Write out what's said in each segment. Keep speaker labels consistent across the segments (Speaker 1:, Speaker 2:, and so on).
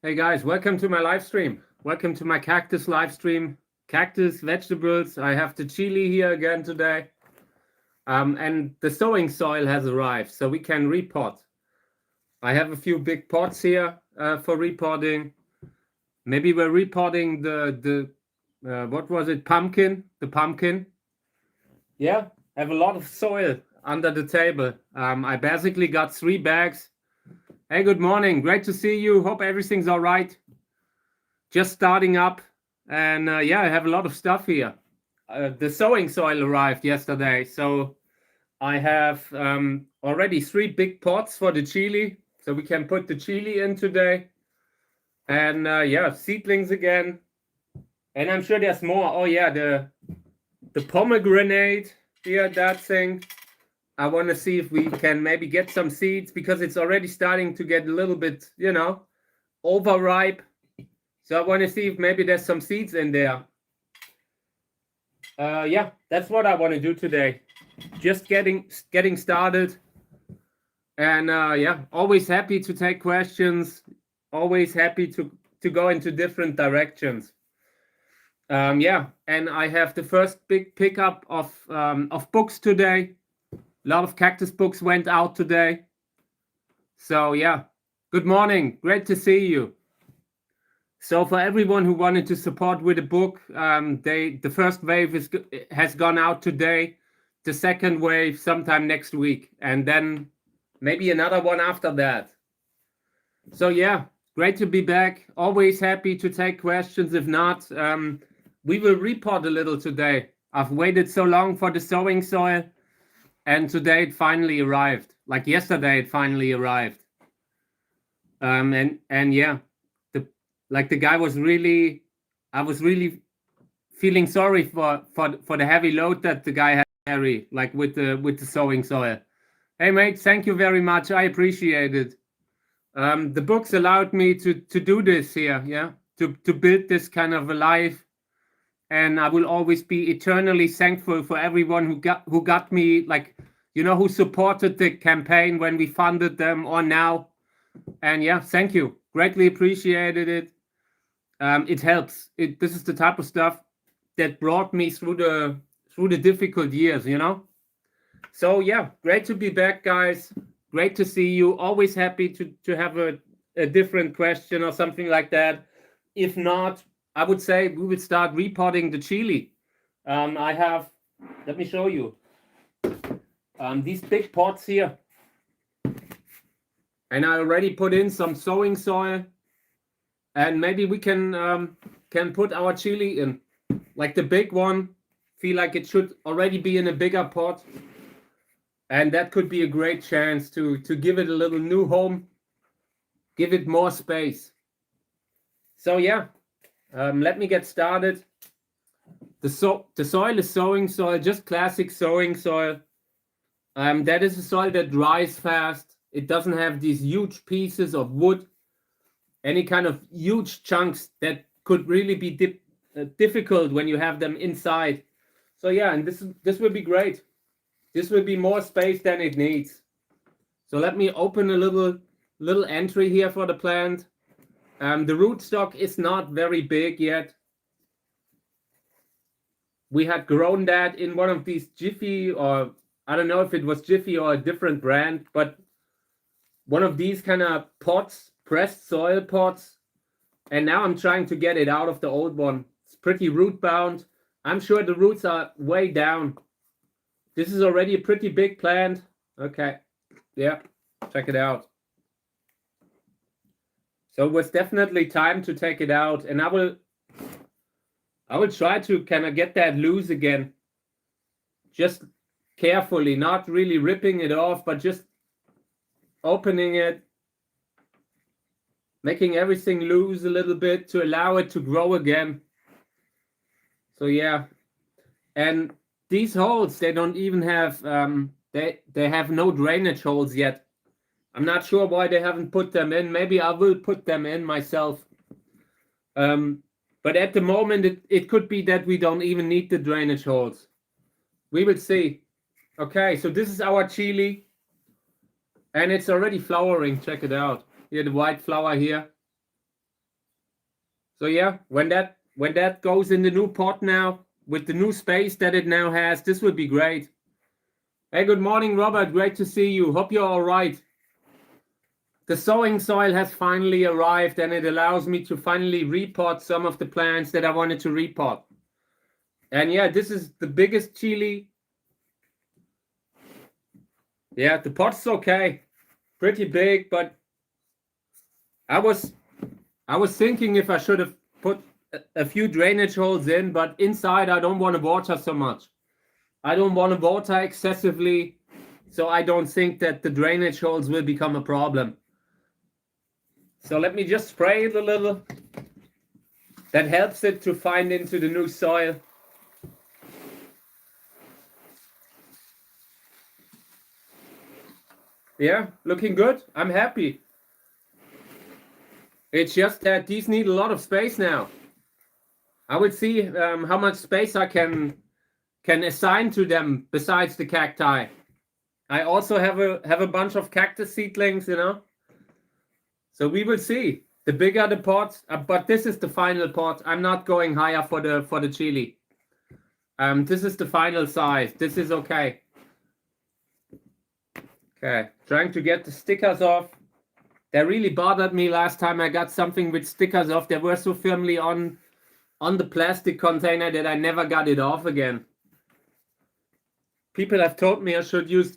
Speaker 1: Hey guys, welcome to my live stream. Welcome to my cactus live stream. Cactus, vegetables. I have the chili here again today. And the sowing soil has arrived, so we can repot. I have a few big pots here for repotting. Maybe we're repotting the what was it? Pumpkin. The pumpkin. Yeah, have a lot of soil under the table. I basically got 3 bags. Hey, good morning. Great to see you. Hope everything's all right. Just starting up, and yeah, I have a lot of stuff here. The sowing soil arrived yesterday, so I have already 3 big pots for the chili, so we can put the chili in today. And yeah, seedlings again, and I'm sure there's more. Oh yeah, the pomegranate here, that thing. I want to see if we can maybe get some seeds, because it's already starting to get a little bit, overripe. So I want to see if maybe there's some seeds in there. Yeah, that's what I want to do today. Just getting started. And yeah, always happy to take questions. Always happy to go into different directions. Yeah, and I have the first big pickup of books today. A lot of cactus books went out today. So yeah, good morning. Great to see you. So for everyone who wanted to support with a book, the first wave has gone out today. The second wave sometime next week, and then maybe another one after that. So yeah, great to be back. Always happy to take questions. If not, we will repot a little today. I've waited so long for the sowing soil, and today it finally arrived. Like yesterday, it finally arrived. And yeah. The guy was really, I was really feeling sorry for the heavy load that the guy had to carry, like with the sowing soil. Hey mate, thank you very much. I appreciate it. The books allowed me to do this here, yeah, to build this kind of a life, and I will always be eternally thankful for everyone who got me, like, who supported the campaign when we funded them or now. And yeah, thank you. Greatly appreciated it. It helps. This is the type of stuff that brought me through the difficult years, So yeah, great to be back, guys. Great to see you. Always happy to have a different question or something like that. If not, I would say we would start repotting the chili. Let me show you. These big pots here. And I already put in some sowing soil. And maybe we can put our chili in, like the big one. Feel like it should already be in a bigger pot, and that could be a great chance to give it a little new home, give it more space. So yeah, let me get started. The soil is sowing soil, just classic sowing soil. That is a soil that dries fast. It doesn't have these huge pieces of wood, any kind of huge chunks that could really be difficult when you have them inside. So yeah, and this will be great. This will be more space than it needs. So let me open a little entry here for the plant. The rootstock is not very big yet. We had grown that in one of these Jiffy, or I don't know if it was Jiffy or a different brand, but one of these kind of pots, pressed soil pots, and now I'm trying to get it out of the old one. It's pretty root bound. I'm sure the roots are way down. This is already a pretty big plant. Okay, yeah, check it out. So it was definitely time to take it out, and I will try to kind of get that loose again. Just carefully, not really ripping it off, but just opening it, making everything loose a little bit to allow it to grow again. So yeah, and these holes, they don't even have, they have no drainage holes yet. I'm not sure why they haven't put them in. Maybe I will put them in myself. But at the moment, it could be that we don't even need the drainage holes. We will see. Okay, so this is our chili. And it's already flowering. Check it out. Here, the white flower here. So yeah, when that goes in the new pot now, with the new space that it now has, this would be great. Hey, good morning, Robert. Great to see you. Hope you're all right. The sowing soil has finally arrived, and it allows me to finally repot some of the plants that I wanted to repot. And yeah, this is the biggest chili. Yeah, the pot's okay. Pretty big, but I was thinking if I should have put a few drainage holes in, but inside I don't want to water so much. I don't want to water excessively, so I don't think that the drainage holes will become a problem. So let me just spray it a little. That helps it to find into the new soil. Yeah, looking good. I'm happy. It's just that these need a lot of space now. I will see how much space I can assign to them besides the cacti. I also have a bunch of cactus seedlings, you know. So we will see. The bigger the pot, but this is the final pot. I'm not going higher for the chili. This is the final size. This is okay. Okay, trying to get the stickers off. That really bothered me last time I got something with stickers off. They were so firmly on the plastic container that I never got it off again. People have told me I should use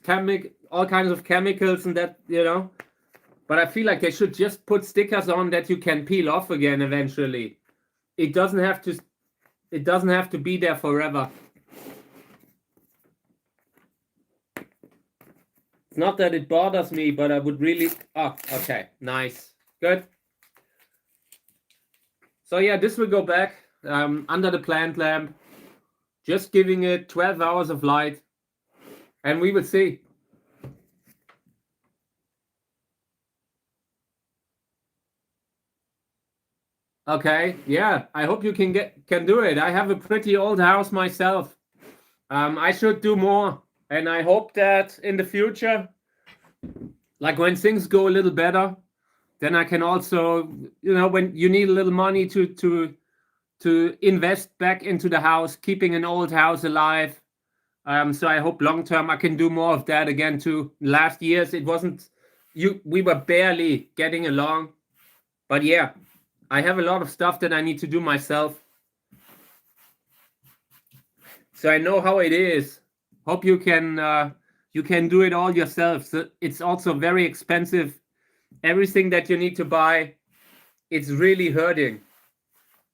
Speaker 1: all kinds of chemicals and that, you know. But I feel like they should just put stickers on that you can peel off again eventually. It doesn't have to be there forever. It's not that it bothers me, but I would really... Oh, okay. Nice. Good. So yeah, this will go back under the plant lamp. Just giving it 12 hours of light. And we will see. Okay, yeah. I hope you can do it. I have a pretty old house myself. I should do more. And I hope that in the future, like when things go a little better, then I can also, you know, when you need a little money to invest back into the house, keeping an old house alive. So I hope long term I can do more of that again too. Last years it wasn't, we were barely getting along. But yeah, I have a lot of stuff that I need to do myself. So I know how it is. Hope you can do it all yourself. So it's also very expensive. Everything that you need to buy, it's really hurting.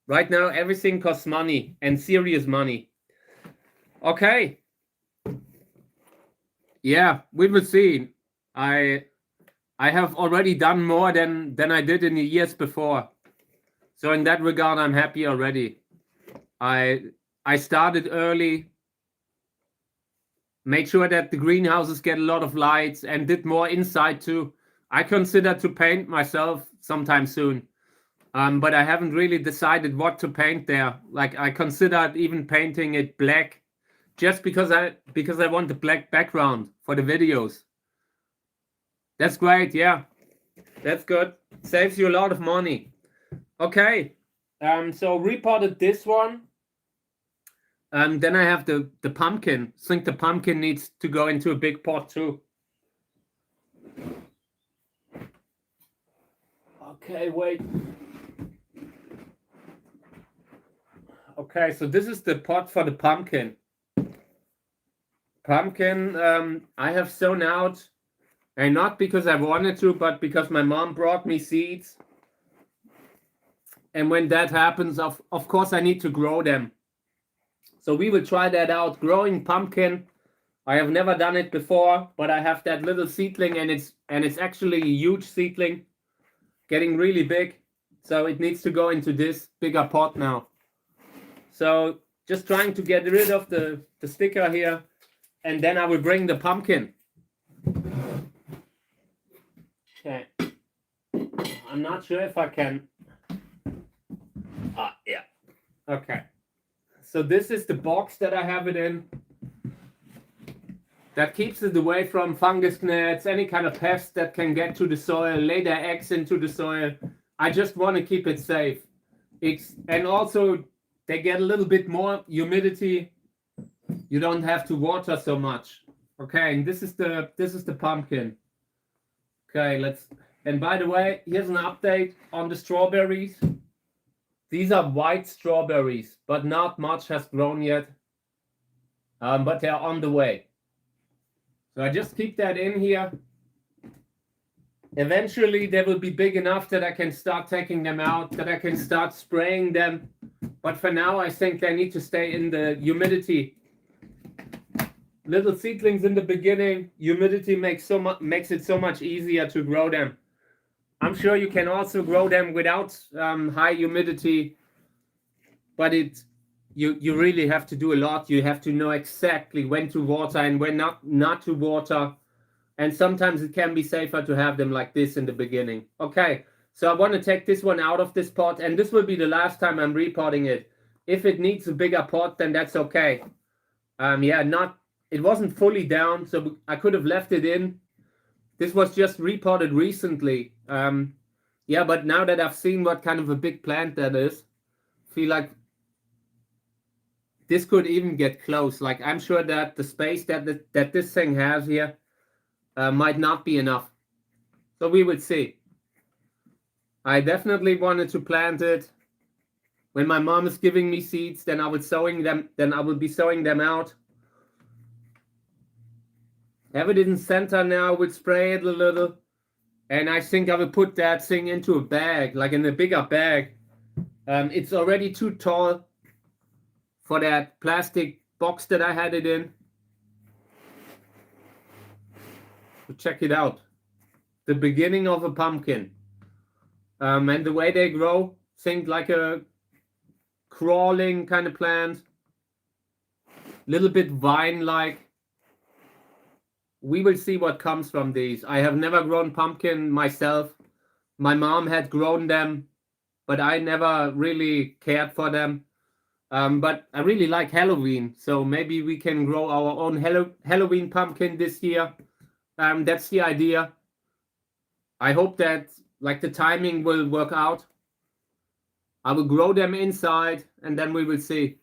Speaker 1: Right now, everything costs money, and serious money. Okay. Yeah, we will see. I have already done more than I did in the years before. So in that regard, I'm happy already. I started early, made sure that the greenhouses get a lot of lights, and did more inside too. I consider to paint myself sometime soon, but I haven't really decided what to paint there. Like I considered even painting it black, just because I want the black background for the videos. That's great, yeah. That's good. Saves you a lot of money. Okay. So repotted this one. Then I have the pumpkin. I think the pumpkin needs to go into a big pot too. Okay, wait. Okay, so this is the pot for the pumpkin. Pumpkin, I have sown out, and not because I wanted to, but because my mom brought me seeds. And when that happens, of course, I need to grow them. So we will try that out. Growing pumpkin. I have never done it before, but I have that little seedling, and it's actually a huge seedling, getting really big. So it needs to go into this bigger pot now. So just trying to get rid of the sticker here, and then I will bring the pumpkin. Okay. I'm not sure if I can. Yeah. Okay. So this is the box that I have it in. That keeps it away from fungus gnats, any kind of pests that can get to the soil, lay their eggs into the soil. I just want to keep it safe. and also they get a little bit more humidity. You don't have to water so much. Okay, and this is the pumpkin. Okay, and by the way, here's an update on the strawberries. These are white strawberries, but not much has grown yet. But they're on the way. So I just keep that in here. Eventually they will be big enough that I can start taking them out, that I can start spraying them. But for now, I think they need to stay in the humidity. Little seedlings in the beginning, humidity makes it so much easier to grow them. I'm sure you can also grow them without high humidity, but you really have to do a lot. You have to know exactly when to water and when not to water. And sometimes it can be safer to have them like this in the beginning. Okay, so I want to take this one out of this pot, and this will be the last time I'm repotting it. If it needs a bigger pot, then that's okay. It wasn't fully down, so I could have left it in. This was just repotted recently. But now that I've seen what kind of a big plant that is, I feel like this could even get close. Like, I'm sure that the space that this thing has here might not be enough. So we will see. I definitely wanted to plant it. When my mom is giving me seeds, then I will be sowing them out. Have it in center now, would spray it a little. And I think I will put that thing into a bag, like in a bigger bag. It's already too tall for that plastic box that I had it in. So check it out. The beginning of a pumpkin. And the way they grow, think like a crawling kind of plant. Little bit vine-like. We will see what comes from these. I have never grown pumpkin myself. My mom had grown them, but I never really cared for them. But I really like Halloween, so maybe we can grow our own Halloween pumpkin this year. That's the idea. I hope that the timing will work out. I will grow them inside, and then we will see.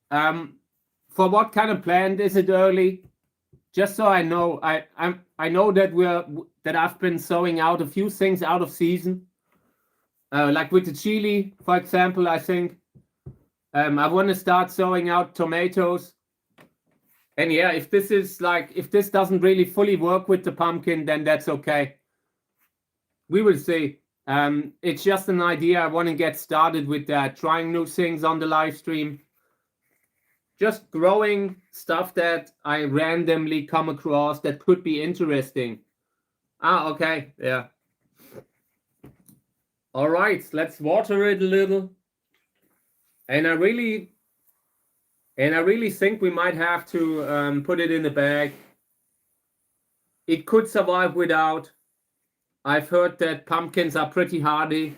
Speaker 1: For what kind of plant is it early? Just so I know, I know that I've been sowing out a few things out of season. Like with the chili, for example, I think I want to start sowing out tomatoes. And yeah, if this doesn't really fully work with the pumpkin, then that's okay. We will see. It's just an idea. I want to get started with that, trying new things on the live stream. Just growing stuff that I randomly come across that could be interesting. Okay, yeah. All right, let's water it a little. And I really think we might have to put it in a bag. It could survive without. I've heard that pumpkins are pretty hardy.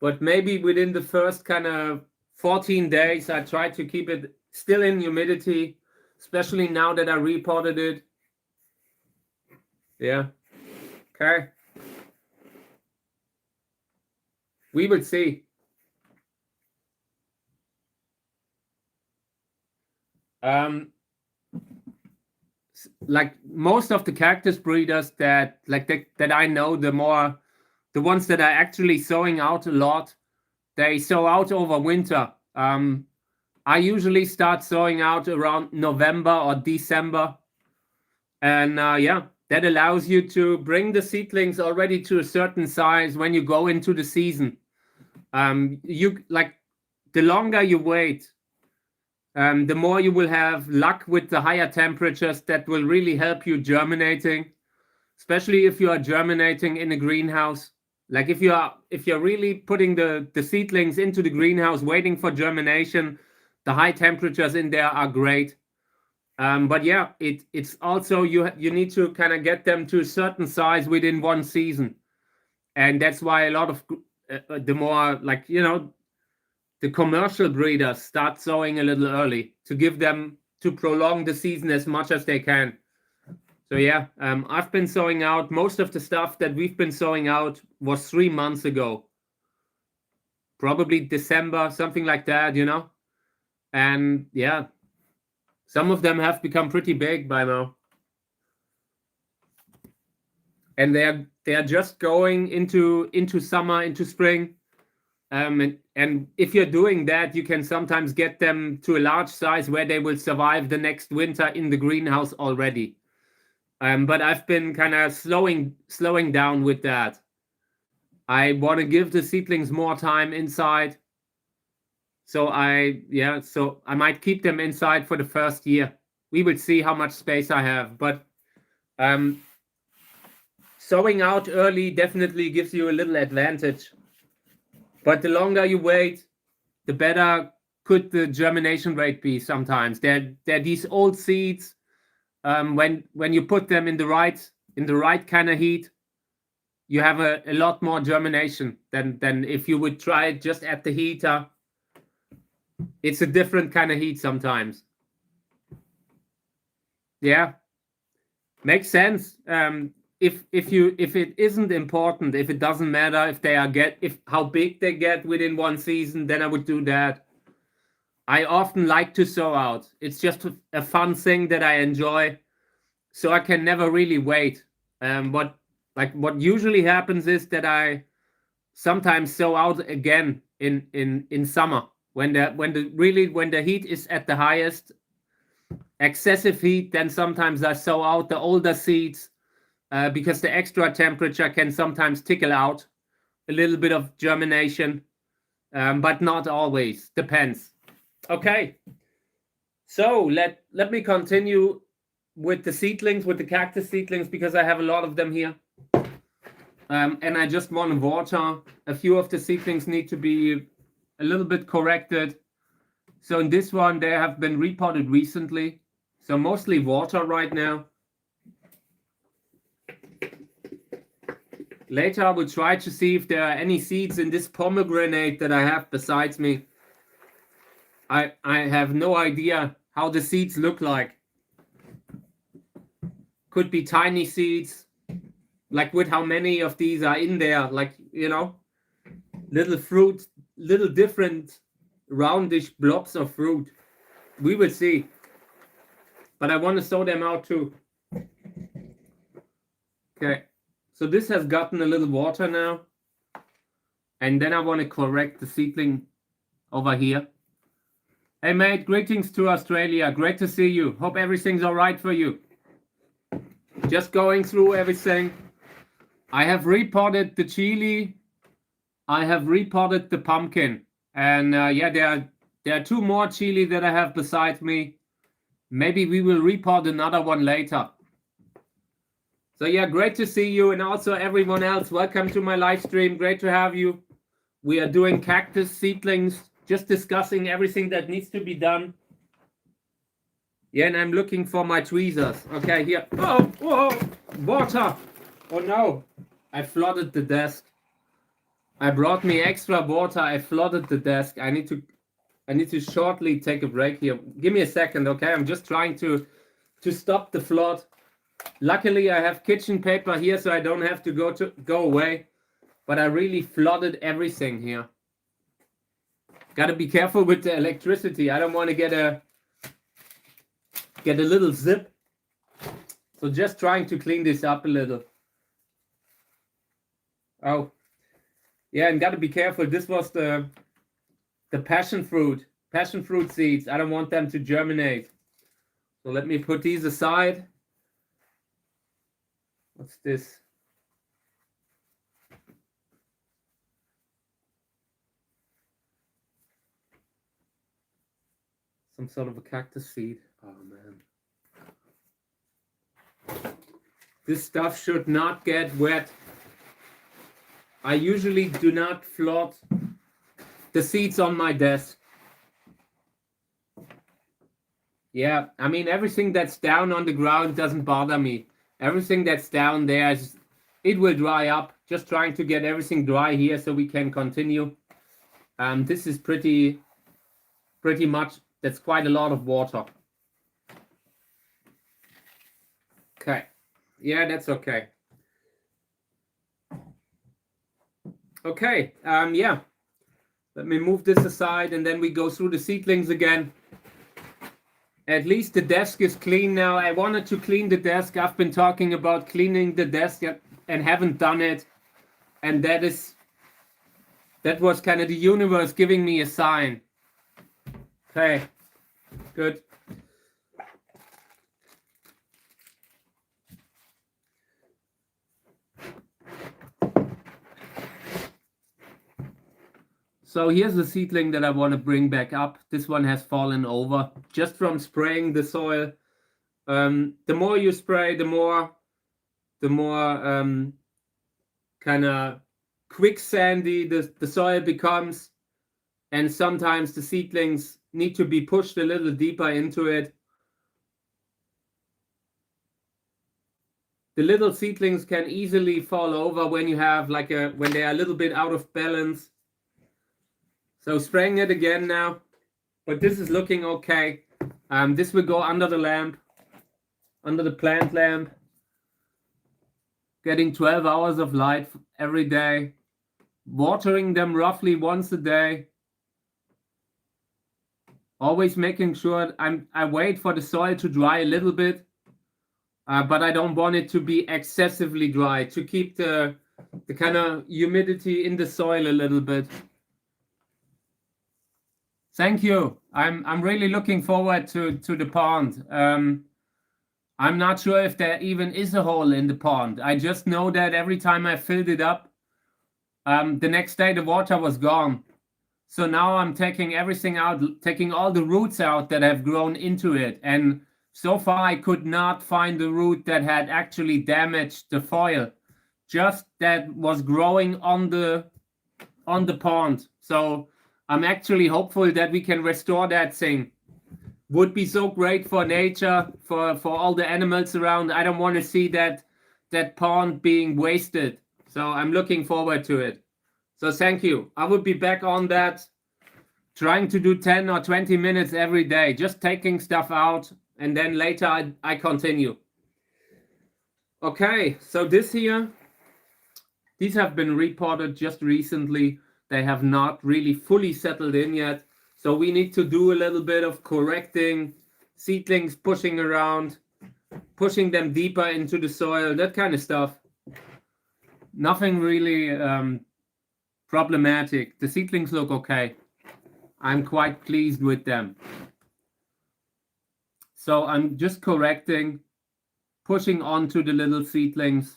Speaker 1: But maybe within the first kind of 14 days, I try to keep it still in humidity, especially now that I repotted it. Yeah. Okay. We will see. Like most of the cactus breeders that I know, the ones that are actually sowing out a lot, they sow out over winter. I usually start sowing out around November or December. And that allows you to bring the seedlings already to a certain size when you go into the season. The longer you wait, the more you will have luck with the higher temperatures that will really help you germinating, especially if you are germinating in a greenhouse. Like if you're really putting the seedlings into the greenhouse waiting for germination, the high temperatures in there are great. But yeah, it's also you need to kind of get them to a certain size within one season, and that's why a lot of the more the commercial breeders start sowing a little early to to prolong the season as much as they can. So yeah, I've been sowing out. Most of the stuff that we've been sowing out was 3 months ago. Probably December, something like that, you know? And yeah, some of them have become pretty big by now. And they are just going into summer, into spring. And if you're doing that, you can sometimes get them to a large size where they will survive the next winter in the greenhouse already. But I've been kind of slowing down with that. I want to give the seedlings more time inside. So I might keep them inside for the first year. We will see how much space I have. But sowing out early definitely gives you a little advantage. But the longer you wait, the better could the germination rate be sometimes. They're these old seeds. When you put them in the right kind of heat, you have a lot more germination than if you would try it just at the heater. It's a different kind of heat sometimes. Yeah, makes sense. If it isn't important, if it doesn't matter if how big they get within one season, then I would do that. I often like to sow out. It's just a fun thing that I enjoy. So I can never really wait. What usually happens is that I sometimes sow out again in summer when the heat is at the highest, excessive heat. Then sometimes I sow out the older seeds because the extra temperature can sometimes tickle out a little bit of germination, but not always. Depends. Okay, so let me continue with the seedlings, with the cactus seedlings, because I have a lot of them here. And I just want to water. A few of the seedlings need to be a little bit corrected. So in this one, they have been repotted recently. So mostly water right now. Later, I will try to see if there are any seeds in this pomegranate that I have besides me. I have no idea how the seeds look like. Could be tiny seeds, like with how many of these are in there, like, you know, little fruit, little different roundish blobs of fruit. We will see. But I want to sow them out too. Okay, so this has gotten a little water now. And then I want to correct the seedling over here. Hey mate, greetings to Australia. Great to see you. Hope everything's all right for you. Just going through everything. I have repotted the chili. I have repotted the pumpkin. And yeah, there are two more chili that I have beside me. Maybe we will repot another one later. So yeah, great to see you, and also everyone else. Welcome to my live stream. Great to have you. We are doing cactus seedlings, just discussing everything that needs to be done. Yeah, and I'm looking for my tweezers. Okay, here. Oh, whoa, water. Oh no, I flooded the desk. I brought me extra water. I flooded the desk. I need to shortly take a break here. Give me a second, okay? I'm just trying to stop the flood. Luckily, I have kitchen paper here, so I don't have to go away. But I really flooded everything here. Got to be careful with the electricity. I don't want to get a little zip. So just trying to clean this up a little. Oh, yeah, and got to be careful. This was the passion fruit seeds. I don't want them to germinate. So let me put these aside. What's this? Some sort of a cactus seed. Oh man. This stuff should not get wet. I usually do not flood the seeds on my desk. Yeah, I mean, everything that's down on the ground doesn't bother me. Everything that's down there, it will dry up. Just trying to get everything dry here so we can continue. This is pretty much, that's quite a lot of water. Okay. Yeah, that's okay. Okay. Yeah. Let me move this aside and then we go through the seedlings again. At least the desk is clean now. I wanted to clean the desk. I've been talking about cleaning the desk and haven't done it. And that was kind of the universe giving me a sign. Okay. Good. So here's the seedling that I want to bring back up. This one has fallen over just from spraying the soil. The more you spray, the more kind of quicksandy the soil becomes. And sometimes the seedlings need to be pushed a little deeper into it. The little seedlings can easily fall over when you have when they are a little bit out of balance. So spraying it again now, but this is looking okay. This will go under the lamp, under the plant lamp, getting 12 hours of light every day, watering them roughly once a day. Always making sure I wait for the soil to dry a little bit, but I don't want it to be excessively dry, to keep the kind of humidity in the soil a little bit. Thank you. I'm really looking forward to the pond. I'm not sure if there even is a hole in the pond. I just know that every time I filled it up, the next day the water was gone. So now I'm taking everything out, taking all the roots out that have grown into it. And so far I could not find the root that had actually damaged the foil, just that was growing on the pond. So I'm actually hopeful that we can restore that thing. Would be so great for nature, for all the animals around. I don't want to see that pond being wasted. So I'm looking forward to it. So thank you. I will be back on that, trying to do 10 or 20 minutes every day, just taking stuff out, and then later I continue. Okay, so these have been repotted just recently. They have not really fully settled in yet. So we need to do a little bit of correcting, seedlings pushing around, pushing them deeper into the soil, that kind of stuff. Nothing really problematic. The seedlings look okay. I'm quite pleased with them. So I'm just correcting, pushing onto the little seedlings,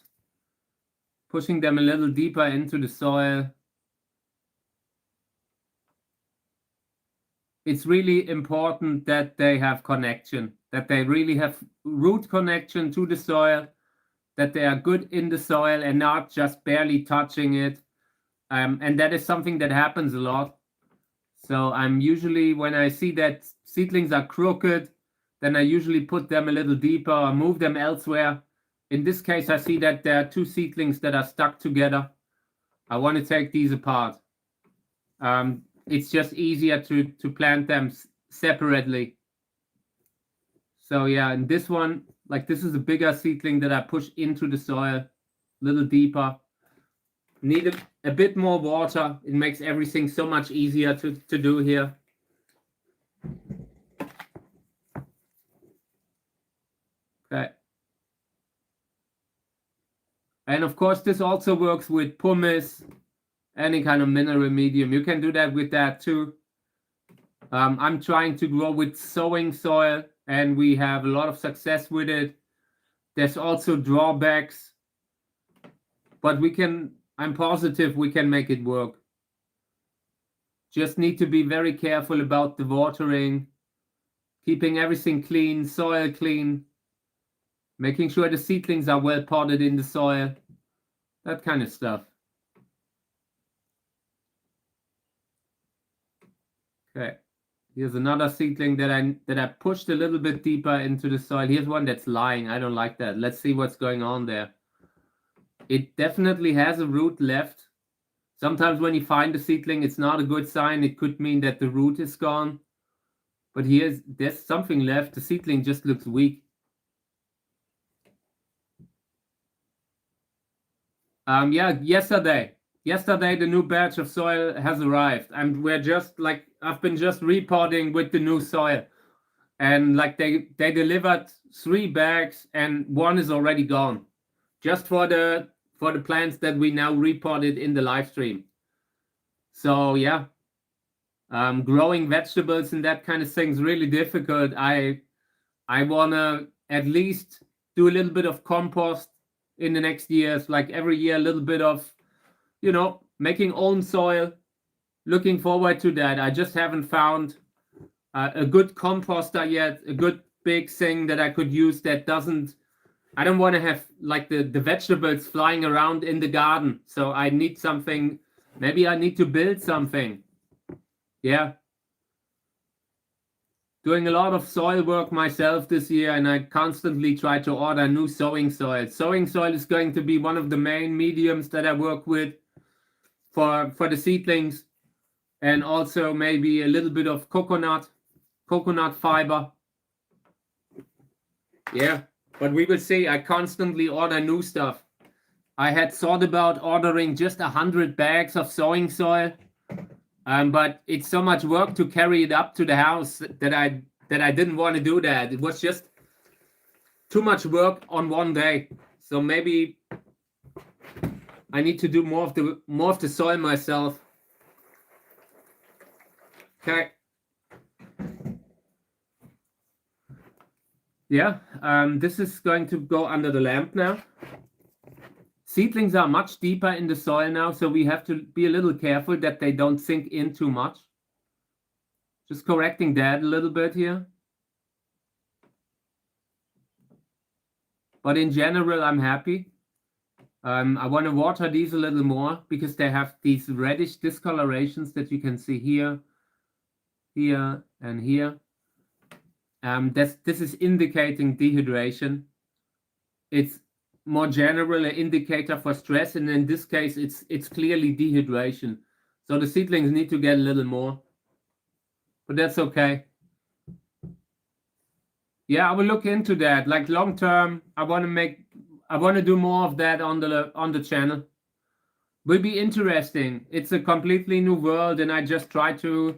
Speaker 1: pushing them a little deeper into the soil. It's really important that they have connection, that they really have root connection to the soil, that they are good in the soil and not just barely touching it. And that is something that happens a lot. So I'm usually, when I see that seedlings are crooked, then I usually put them a little deeper or move them elsewhere. In this case, I see that there are two seedlings that are stuck together. I want to take these apart. It's just easier to plant them separately. So yeah, and this one, like this is a bigger seedling that I push into the soil, a little deeper. Need a bit more water. It makes everything so much easier to do here. Okay. And of course, this also works with pumice, any kind of mineral medium. You can do that with that too. I'm trying to grow with sowing soil, and we have a lot of success with it. There's also drawbacks, but I'm positive we can make it work. Just need to be very careful about the watering, keeping everything clean, soil clean, making sure the seedlings are well potted in the soil, that kind of stuff. Okay, here's another seedling that I pushed a little bit deeper into the soil. Here's one that's lying. I don't like that. Let's see what's going on there. It definitely has a root left. Sometimes when you find a seedling, it's not a good sign. It could mean that the root is gone. But there's something left. The seedling just looks weak. Yeah, yesterday the new batch of soil has arrived, and we're just like, I've been just repotting with the new soil, and like they delivered 3 bags and one is already gone, just for the plants that we now repotted in the live stream. So yeah, growing vegetables and that kind of thing is really difficult. I wanna at least do a little bit of compost in the next years, like every year a little bit of, making own soil. Looking forward to that. I just haven't found a good composter yet, a good big thing that I could use that doesn't. I don't want to have like the vegetables flying around in the garden. So I need something. Maybe I need to build something. Yeah. Doing a lot of soil work myself this year, and I constantly try to order new sowing soil. Sowing soil is going to be one of the main mediums that I work with for the seedlings, and also maybe a little bit of coconut fiber. Yeah, but we will see. I constantly order new stuff. I had thought about ordering just 100 bags of sowing soil, but it's so much work to carry it up to the house that I didn't want to do that. It was just too much work on one day. So maybe I need to do more of the soil myself. Okay. Yeah, this is going to go under the lamp now. Seedlings are much deeper in the soil now, so we have to be a little careful that they don't sink in too much. Just correcting that a little bit here. But in general, I'm happy. I want to water these a little more because they have these reddish discolorations that you can see here, here, and here. This is indicating dehydration. It's more general an indicator for stress, and in this case, it's clearly dehydration. So the seedlings need to get a little more, but that's okay. Yeah, I will look into that. Like long term, I want to do more of that on the channel. Will be interesting. It's a completely new world, and I just try to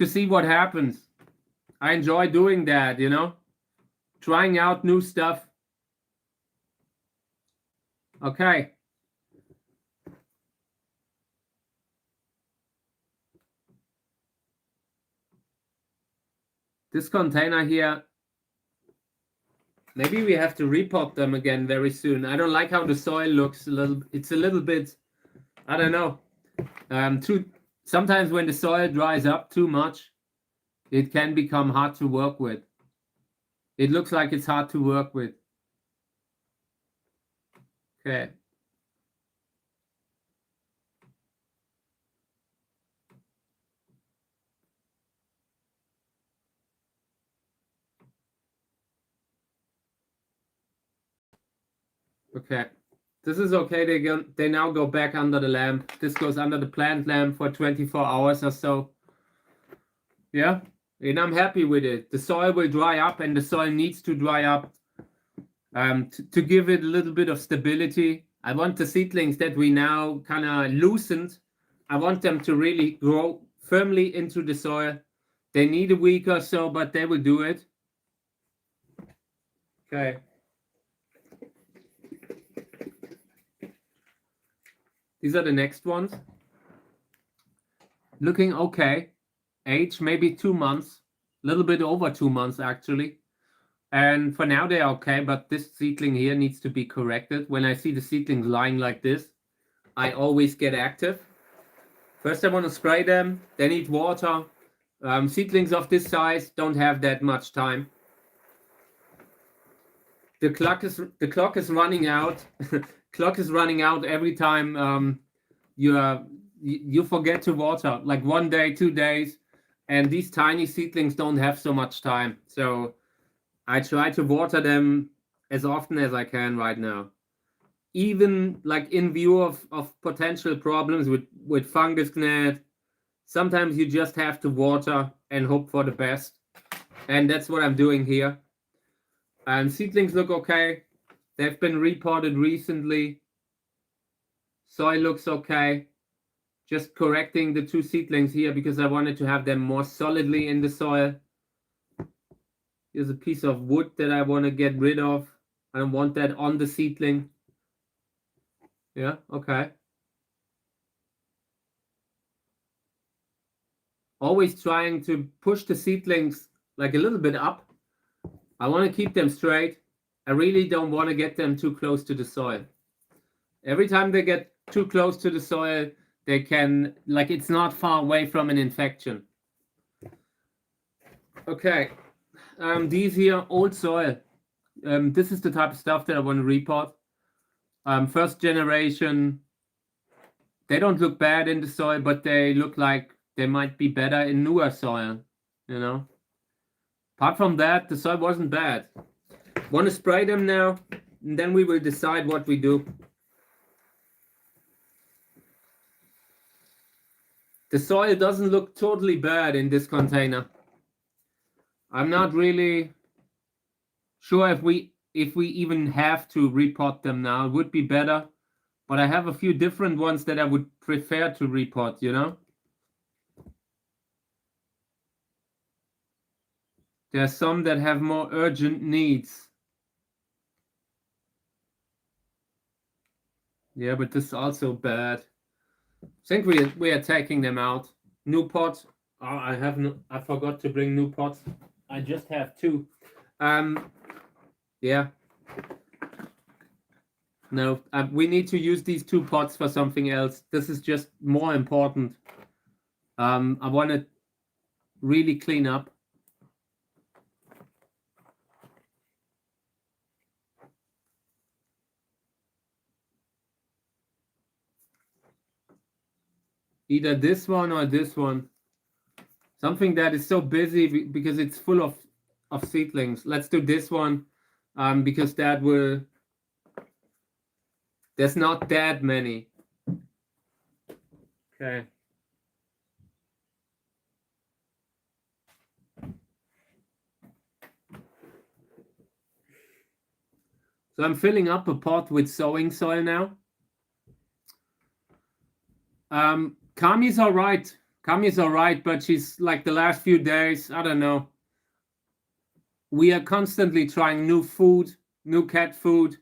Speaker 1: see what happens. I enjoy doing that, trying out new stuff. Okay. This container here, maybe we have to repot them again very soon. I don't like how the soil looks. It's a little bit, I don't know. Sometimes when the soil dries up too much, it can become hard to work with. It looks like it's hard to work with. Okay. Okay. This is okay. They now go back under the lamp. This goes under the plant lamp for 24 hours or so. Yeah. And I'm happy with it. The soil will dry up, and the soil needs to dry up to give it a little bit of stability. I want the seedlings that we now kind of loosened, I want them to really grow firmly into the soil. They need a week or so, but they will do it. Okay. These are the next ones. Looking okay. Age maybe 2 months, a little bit over 2 months actually. And for now they're okay, but this seedling here needs to be corrected. When I see the seedlings lying like this, I always get active. First I want to spray them, they need water. Seedlings of this size don't have that much time. The clock is running out. Clock is running out every time you forget to water, like 1 day, 2 days, and these tiny seedlings don't have so much time. So I try to water them as often as I can right now. Even like in view of potential problems with fungus gnat, sometimes you just have to water and hope for the best. And that's what I'm doing here. And seedlings look okay. They've been repotted recently. Soil looks okay. Just correcting the 2 seedlings here because I wanted to have them more solidly in the soil. Here's a piece of wood that I want to get rid of. I don't want that on the seedling. Yeah, okay. Always trying to push the seedlings like a little bit up. I want to keep them straight. I really don't want to get them too close to the soil. Every time they get too close to the soil, they can, like, it's not far away from an infection. Okay, these here, old soil. This is the type of stuff that I want to repot. First generation, they don't look bad in the soil, but they look like they might be better in newer soil, you know. Apart from that, the soil wasn't bad. Want to spray them now, and then we will decide what we do. The soil doesn't look totally bad in this container. I'm not really sure if we even have to repot them now. It would be better, but I have a few different ones that I would prefer to repot, you know. There's some that have more urgent needs. Yeah, but this is also bad. I think we are taking them out. New pot. Oh, I forgot to bring new pots. I just have 2. Yeah. No, we need to use these 2 pots for something else. This is just more important. I want to really clean up. Either this one or this one. Something that is so busy because it's full of seedlings. Let's do this one because that will... There's not that many. Okay. So I'm filling up a pot with sowing soil now. Kami's all right. Kami's all right, but she's like the last few days, I don't know. We are constantly trying new food, new cat food,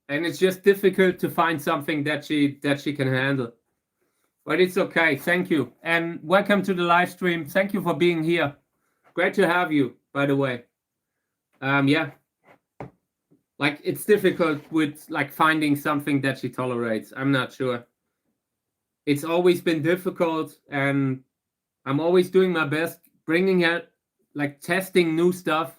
Speaker 1: and it's just difficult to find something that she can handle. But it's okay. Thank you. And welcome to the live stream. Thank you for being here. Great to have you, by the way. Yeah. Like, it's difficult with like finding something that she tolerates. I'm not sure. It's always been difficult, and I'm always doing my best, bringing her, like testing new stuff.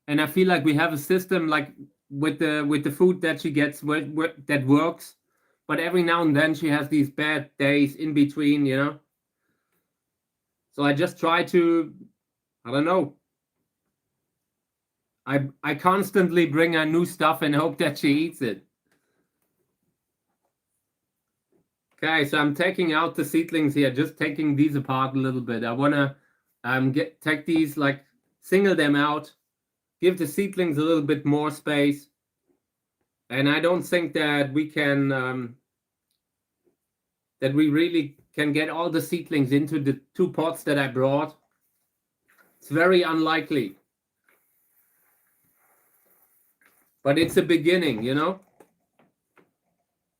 Speaker 1: And I feel like we have a system like with the food that she gets that works. But every now and then she has these bad days in between, you know. So I just try to, I don't know. I constantly bring her new stuff and hope that she eats it. Okay, so I'm taking out the seedlings here, just taking these apart a little bit. I want to take these, like single them out, give the seedlings a little bit more space. And I don't think that we can, that we really can get all the seedlings into the 2 pots that I brought. It's very unlikely. But it's a beginning, you know?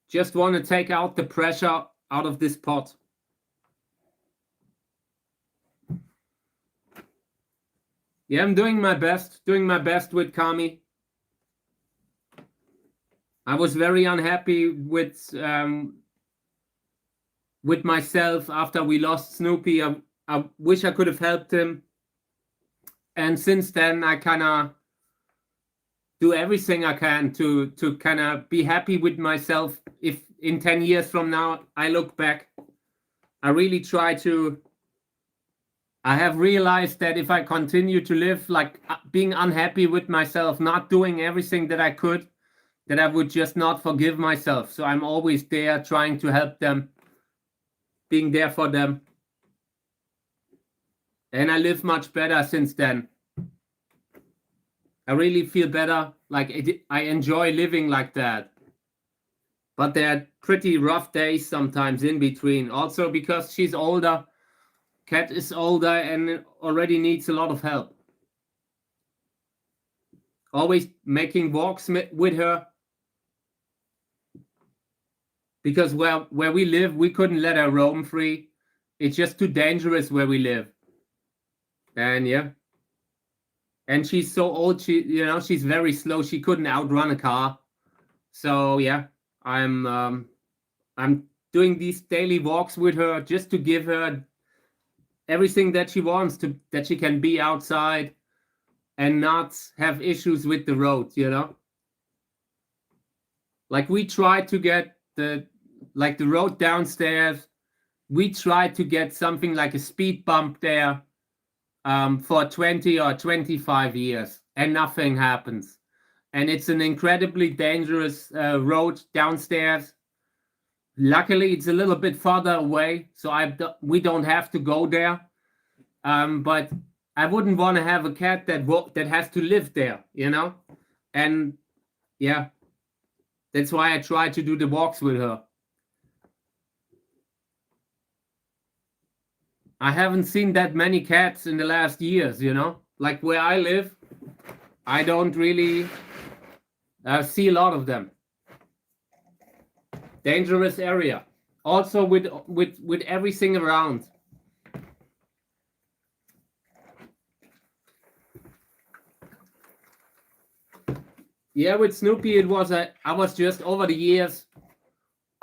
Speaker 1: Just want to take out the pressure out of this pot. Yeah, I'm doing my best with Kami. I was very unhappy with myself after we lost Snoopy. I wish I could have helped him. And since then, I kind of do everything I can to kind of be happy with myself. If in 10 years from now I look back, I really try to. I have realized that if I continue to live like being unhappy with myself, not doing everything that I could, that I would just not forgive myself. So I'm always there trying to help them, being there for them. And I live much better since then. I really feel better. Like I enjoy living like that. but there are pretty rough days sometimes in between. Also because she's older, Cat is older and already needs a lot of help. Always making walks with her, because where we live, we couldn't let her roam free. It's just too dangerous where we live. And yeah, and she's so old, she's very slow. She couldn't outrun a car. So yeah, I'm doing these daily walks with her just to give her everything that she wants, that she can be outside and not have issues with the road, Like we tried to get the road downstairs. We tried to get something like a speed bump there for 20 or 25 years, and nothing happens. And it's an incredibly dangerous road downstairs. Luckily, it's a little bit farther away, so we don't have to go there. But I wouldn't want to have a cat that has to live there, And yeah, that's why I try to do the walks with her. I haven't seen that many cats in the last years, Like where I live, I don't really see a lot of them. Dangerous area. Also with everything around. Yeah, with Snoopy, I was just over the years,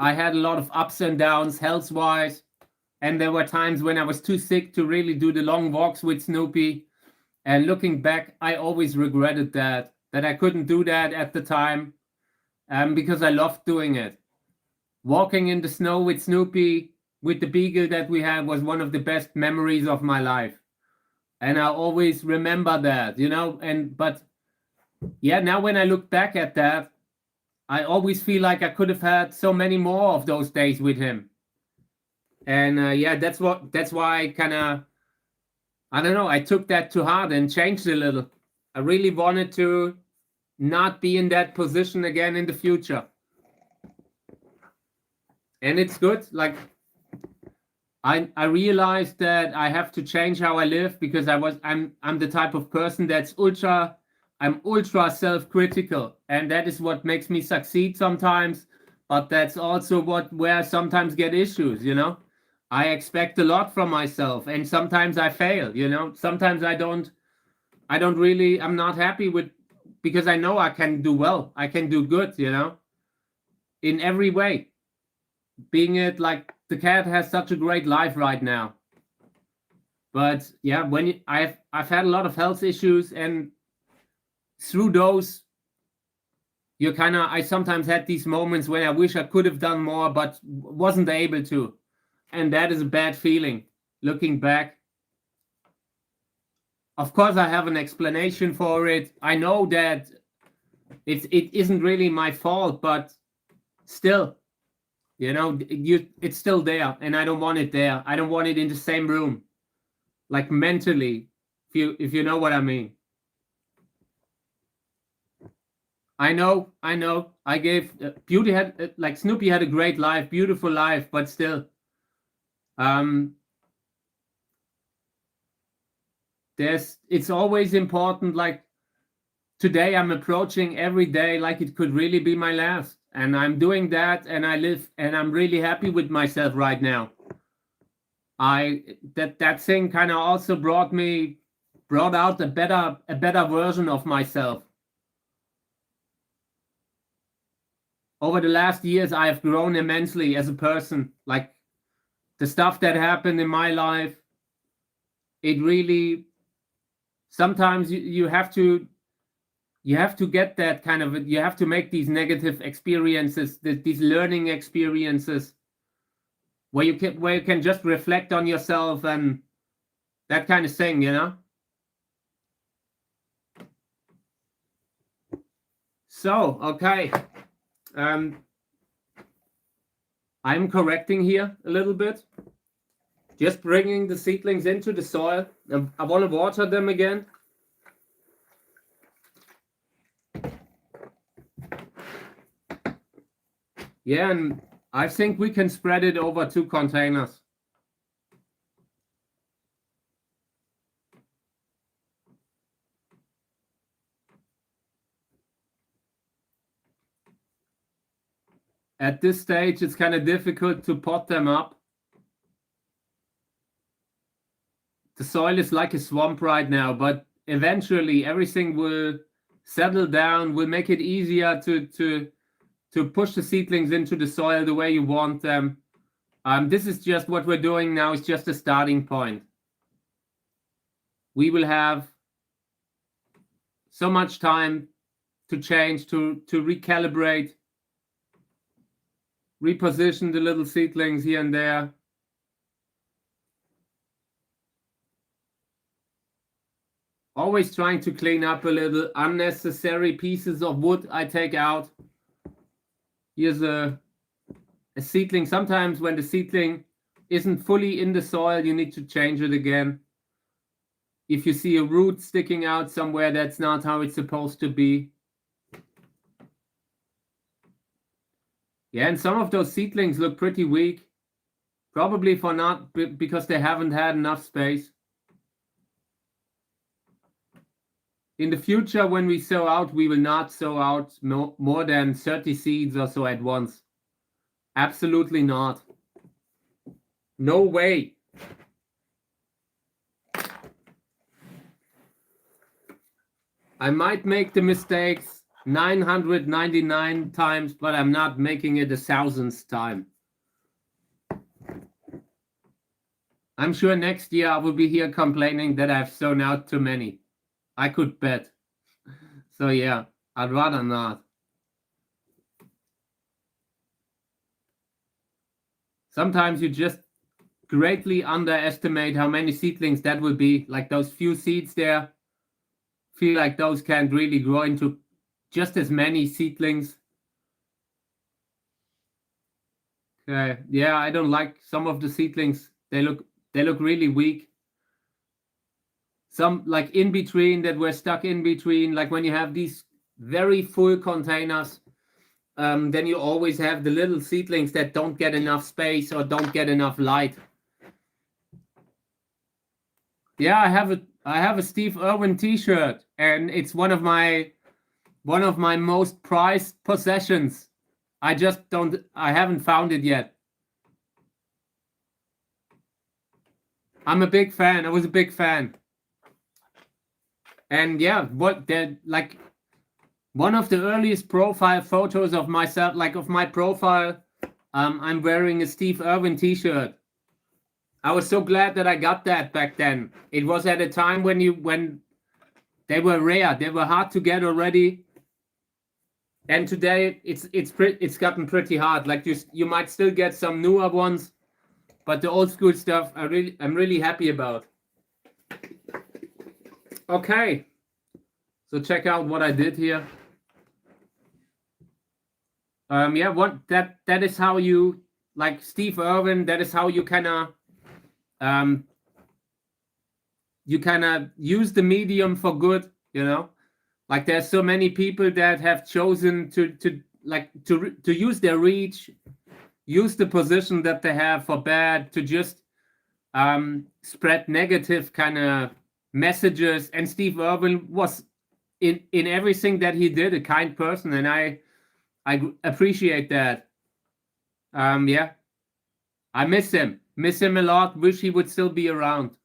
Speaker 1: I had a lot of ups and downs health-wise, and there were times when I was too sick to really do the long walks with Snoopy. And looking back, I always regretted that I couldn't do that at the time, because I loved doing it. Walking in the snow with Snoopy, with the beagle that we had, was one of the best memories of my life. And I always remember that, but yeah, now when I look back at that, I always feel like I could have had so many more of those days with him. And yeah, that's why I kind of, I don't know, I took that to heart and changed a little. I really wanted to not be in that position again in the future. And it's good. Like I realized that I have to change how I live, because I'm the type of person that's ultra self-critical, and that is what makes me succeed sometimes, but that's also where I sometimes get issues, I expect a lot from myself, and sometimes I fail, sometimes I'm not happy with, because I know I can do well, I can do good, in every way. Being it like the cat has such a great life right now. But yeah, I've had a lot of health issues, and through those, I sometimes had these moments when I wish I could have done more, but wasn't able to. And that is a bad feeling, looking back. Of course, I have an explanation for it. I know that it isn't really my fault, but still, it's still there, and I don't want it there. I don't want it in the same room, like mentally, if you know what I mean. I know. I gave Beauty had like Snoopy had a great life, beautiful life, but still, it's always important. Like today, I'm approaching every day like it could really be my last, and I'm doing that, and I'm really happy with myself right now. That thing kind of also brought out a better version of myself. Over the last years, I have grown immensely as a person. Like the stuff that happened in my life, it really, sometimes you have to get that kind of, you have to make these negative experiences, these learning experiences, where you can just reflect on yourself and that kind of thing, So, okay. I'm correcting here a little bit. Just bringing the seedlings into the soil. I want to water them again. Yeah, and I think we can spread it over 2 containers. At this stage, it's kind of difficult to pot them up. The soil is like a swamp right now, but eventually everything will settle down. Will make it easier to push the seedlings into the soil the way you want them. This is just what we're doing now. It's just a starting point. We will have so much time to change, to recalibrate, reposition the little seedlings here and there. Always trying to clean up a little unnecessary pieces of wood I take out. Here's a seedling. Sometimes when the seedling isn't fully in the soil, you need to change it again. If you see a root sticking out somewhere, that's not how it's supposed to be. Yeah, and some of those seedlings look pretty weak. Probably for not because they haven't had enough space. In the future, when we sow out, we will not sow out more than 30 seeds or so at once. Absolutely not. No way. I might make the mistakes 999 times, but I'm not making it 1,000th time. I'm sure next year I will be here complaining that I've sown out too many. I could bet. So yeah, I'd rather not. Sometimes you just greatly underestimate how many seedlings that will be. Like those few seeds there, feel like those can't really grow into just as many seedlings. Okay, yeah, I don't like some of the seedlings. They look really weak. Some like in between that were stuck in between, like when you have these very full containers, then you always have the little seedlings that don't get enough space or don't get enough light. Yeah, I have a Steve Irwin t-shirt, and it's one of my most prized possessions. I haven't found it yet. I'm a big fan. I was a big fan. And yeah, like one of the earliest profile photos of myself, like of my profile, I'm wearing a Steve Irwin t-shirt. I was so glad that I got that back then. It was at a time when they were rare. They were hard to get already. And today it's gotten pretty hard. Like you might still get some newer ones, but the old school stuff I'm really happy about. Okay. So check out what I did here. Yeah, that is how you, like Steve Irwin, that is how you kinda use the medium for good, you know? Like there's so many people that have chosen to use their reach, use the position that they have for bad to just spread negative kind of messages. And Steve Irwin was in everything that he did a kind person, and I appreciate that. Yeah, I miss him a lot. Wish he would still be around.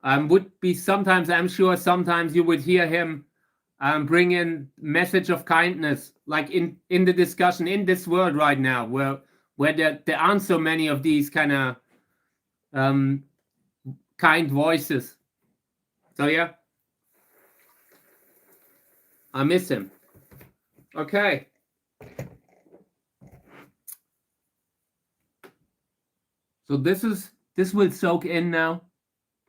Speaker 1: Would be sometimes, I'm sure sometimes you would hear him bring in message of kindness, like in the discussion in this world right now, where there aren't so many of these kind of kind voices. So yeah, I miss him. Okay. So this will soak in now.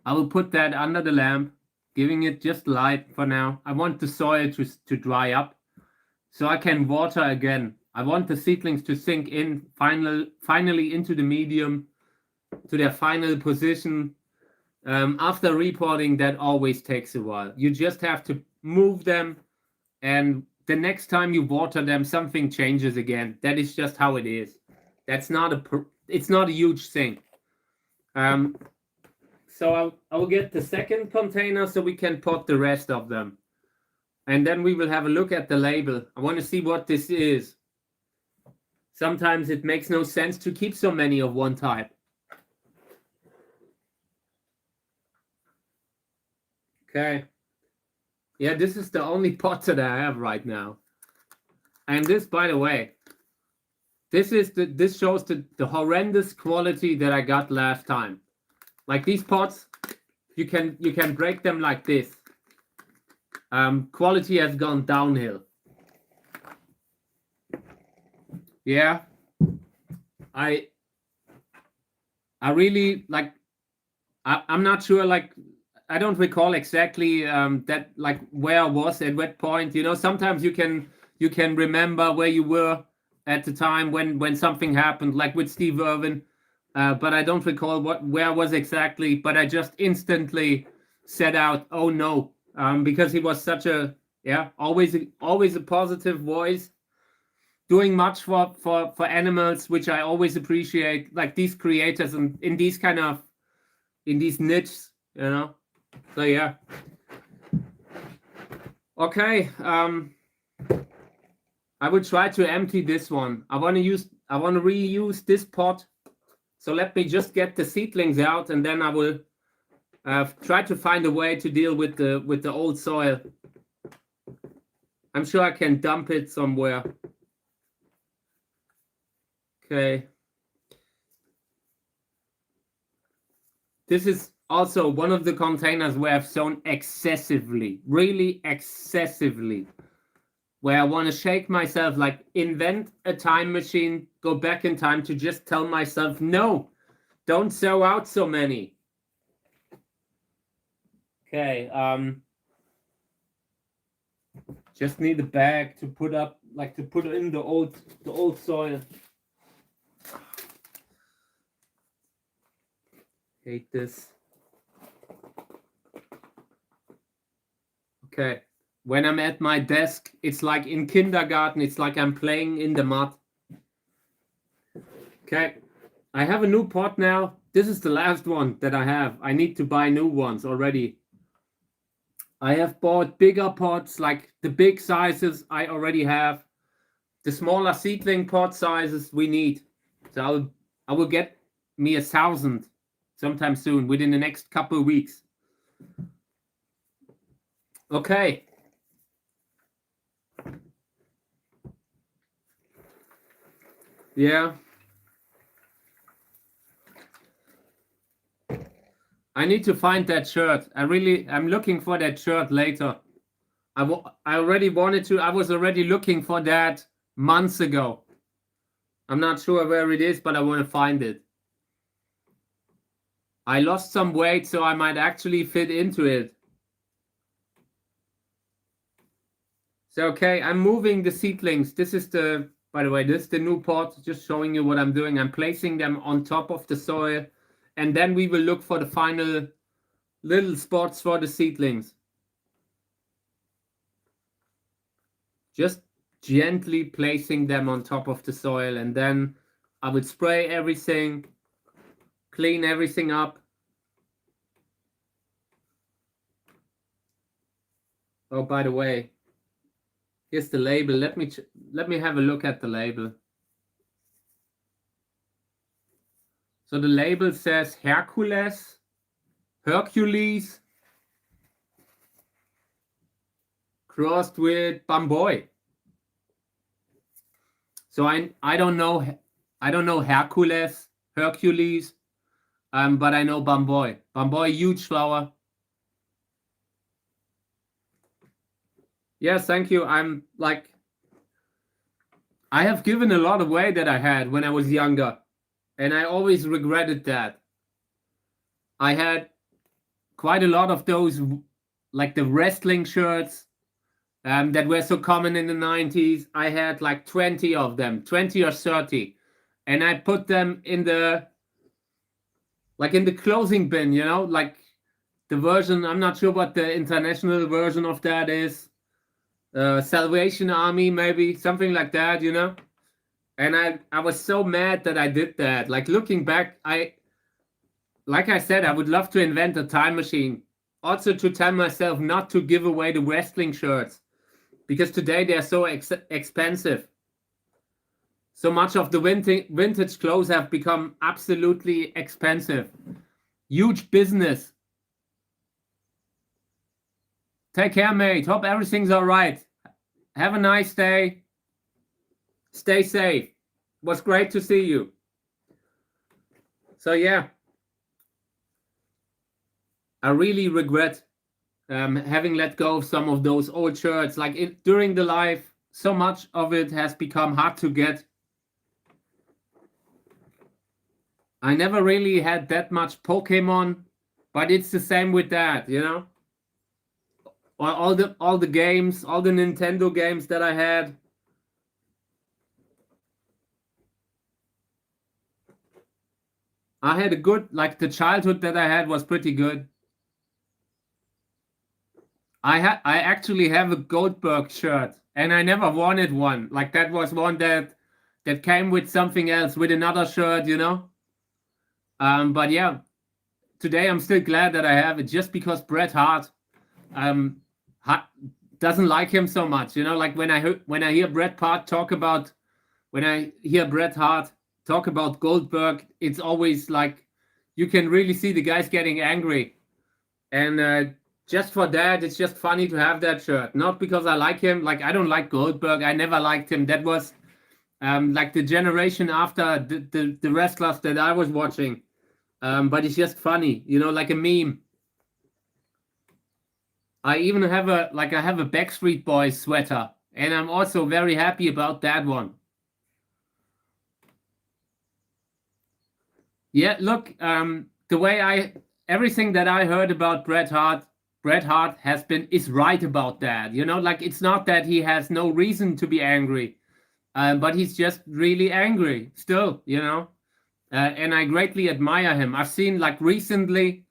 Speaker 1: I will put that under the lamp, giving it just light for now. I want the soil to dry up so I can water again. I want the seedlings to sink in finally into the medium, to their final position. After repotting, that always takes a while. You just have to move them and the next time you water them, something changes again. That is just how it is. That's not it's not a huge thing. So I will get the second container so we can pot the rest of them. And then we will have a look at the label. I want to see what this is. Sometimes it makes no sense to keep so many of one type. Okay. Yeah, this is the only pot that I have right now. And this, by the way, this shows the horrendous quality that I got last time. Like these pots, you can break them like this. Quality has gone downhill. Yeah, I really like. I'm not sure. Like, I don't recall exactly that, like, where I was at what point. You know, sometimes you can remember where you were at the time when something happened, like with Steve Irwin. But I don't recall where I was exactly. But I just instantly set out, oh no, because he was such a always a positive voice, doing much for animals, which I always appreciate. Like these creators and in these niches, you know. So yeah. Okay. I will try to empty this one. I want to reuse this pot. So let me just get the seedlings out, and then I will try to find a way to deal with the old soil. I'm sure I can dump it somewhere. Okay. This is also one of the containers where I've sown excessively, really excessively. Where I want to shake myself, like invent a time machine, go back in time to just tell myself, no, don't sow out so many. Okay, just need a bag to put up, like to put in the old soil. Hate this. Okay. When I'm at my desk, it's like in kindergarten. It's like I'm playing in the mud. Okay. I have a new pot now. This is the last one that I have. I need to buy new ones already. I have bought bigger pots, like the big sizes I already have. The smaller seedling pot sizes we need. So I will get me 1,000 sometime soon, within the next couple of weeks. Okay. Yeah. I need to find that shirt. I'm looking for that shirt later. I already wanted to. I was already looking for that months ago. I'm not sure where it is, but I want to find it. I lost some weight, so I might actually fit into it. So, okay, I'm moving the seedlings. This is by the way, this is the new pot, just showing you what I'm doing. I'm placing them on top of the soil, and then we will look for the final little spots for the seedlings. Just gently placing them on top of the soil, and then I will spray everything, clean everything up. Oh, by the way, here's the label. Let me have a look at the label. So the label says Hercules crossed with Bamboy. So I don't know Hercules, but I know Bamboy. Bamboy, huge flower. Yes, thank you. I have given a lot away that I had when I was younger, and I always regretted that. I had quite a lot of those, like the wrestling shirts that were so common in the 90s. I had like 20 of them, 20 or 30. And I put them in the clothing bin, you know, like the version, I'm not sure what the international version of that is. Salvation Army, maybe something like that, you know. And I was so mad that I did that. Like looking back, like I said, I would love to invent a time machine. Also to tell myself not to give away the wrestling shirts because today they're so expensive. So much of the vintage clothes have become absolutely expensive. Huge business. Take care, mate. Hope everything's all right. Have a nice day. Stay safe. It was great to see you. So yeah, I really regret having let go of some of those old shirts. Like during the live, so much of it has become hard to get. I never really had that much Pokemon, but it's the same with that, you know. All the games, all the Nintendo games that I had. I had a good, like the childhood that I had was pretty good. I actually have a Goldberg shirt, and I never wanted one. Like that was one that came with something else, with another shirt, you know. But yeah, today I'm still glad that I have it, just because Bret Hart doesn't like him so much, you know. Like when I hear Bret Hart talk about Goldberg, it's always like you can really see the guys getting angry. And just for that, it's just funny to have that shirt. Not because I like him. Like I don't like Goldberg. I never liked him. That was like the generation after the wrestlers that I was watching. But it's just funny, you know, like a meme. I even have a Backstreet Boys sweater, and I'm also very happy about that one. Yeah, look, the way everything that I heard about Bret Hart is right about that. You know, like it's not that he has no reason to be angry, but he's just really angry still, you know. And I greatly admire him. I've seen like recently,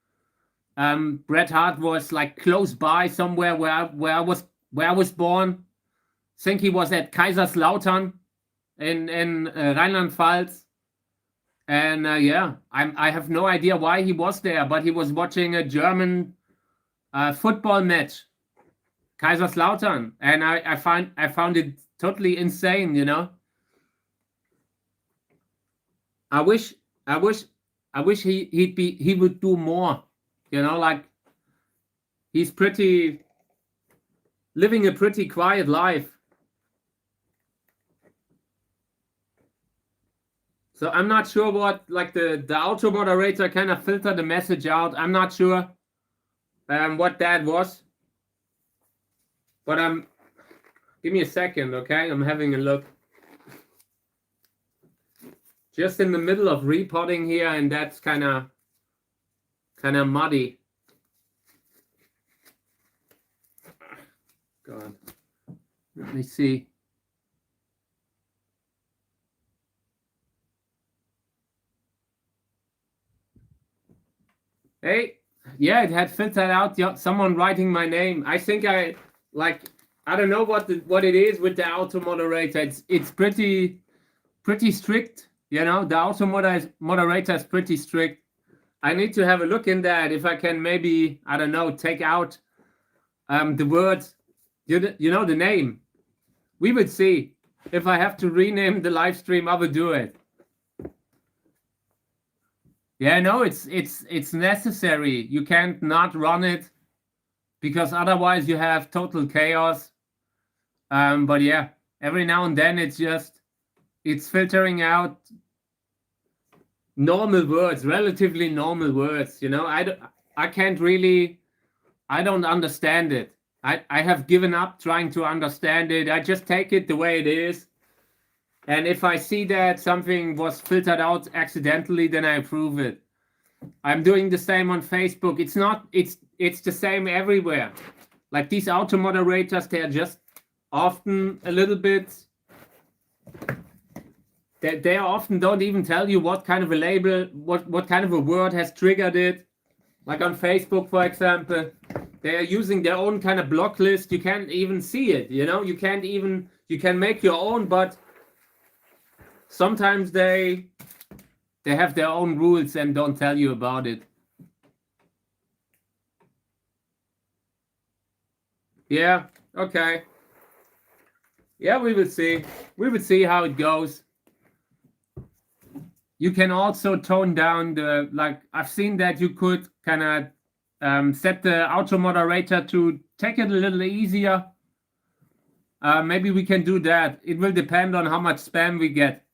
Speaker 1: Bret Hart was like close by somewhere where I was born. I think he was at Kaiserslautern in Rheinland-Pfalz. And yeah, I have no idea why he was there, but he was watching a German football match, Kaiserslautern, and I found it totally insane, you know. I wish he would do more, you know, like he's living a pretty quiet life. So I'm not sure what, like the auto moderator kind of filtered the message out. I'm not sure what that was. But give me a second, okay? I'm having a look. Just in the middle of repotting here, and that's kind of muddy. God, let me see. Hey, yeah, it had filtered out someone writing my name. I think I don't know what it is with the auto moderator. It's pretty strict, you know. The auto moderator is pretty strict. I need to have a look in that if I can maybe, I don't know, take out the words, you know, the name. We will see. If I have to rename the live stream, I will do it. Yeah, no, it's necessary. You can't not run it because otherwise you have total chaos. But yeah, every now and then it's filtering out normal words, relatively normal words. You know, I don't understand it. I have given up trying to understand it. I just take it the way it is. And if I see that something was filtered out accidentally, then I approve it. I'm doing the same on Facebook. It's the same everywhere. Like these auto moderators, they're just often a little bit, they often don't even tell you what kind of a label, what kind of a word has triggered it. Like on Facebook, for example, they are using their own kind of block list. You can't even see it, you know. You can make your own, but sometimes they have their own rules and don't tell you about it. Yeah, okay. Yeah, we will see. We will see how it goes. You can also tone down the, like, I've seen that you could kind of set the auto moderator to take it a little easier. Maybe we can do that. It will depend on how much spam we get.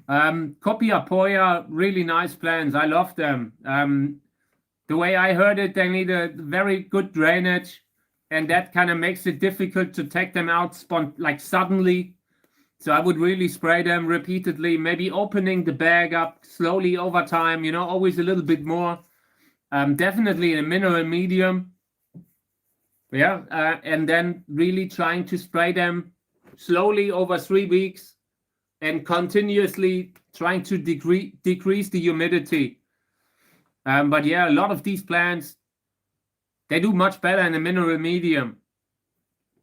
Speaker 1: Copy Apoya, really nice plants. I love them. The way I heard it, they need a very good drainage, and that kind of makes it difficult to take them out like suddenly. So I would really spray them repeatedly, maybe opening the bag up slowly over time, you know, always a little bit more. Definitely in a mineral medium. Yeah, and then really trying to spray them slowly over 3 weeks and continuously trying to decrease the humidity. But yeah, a lot of these plants, they do much better in a mineral medium.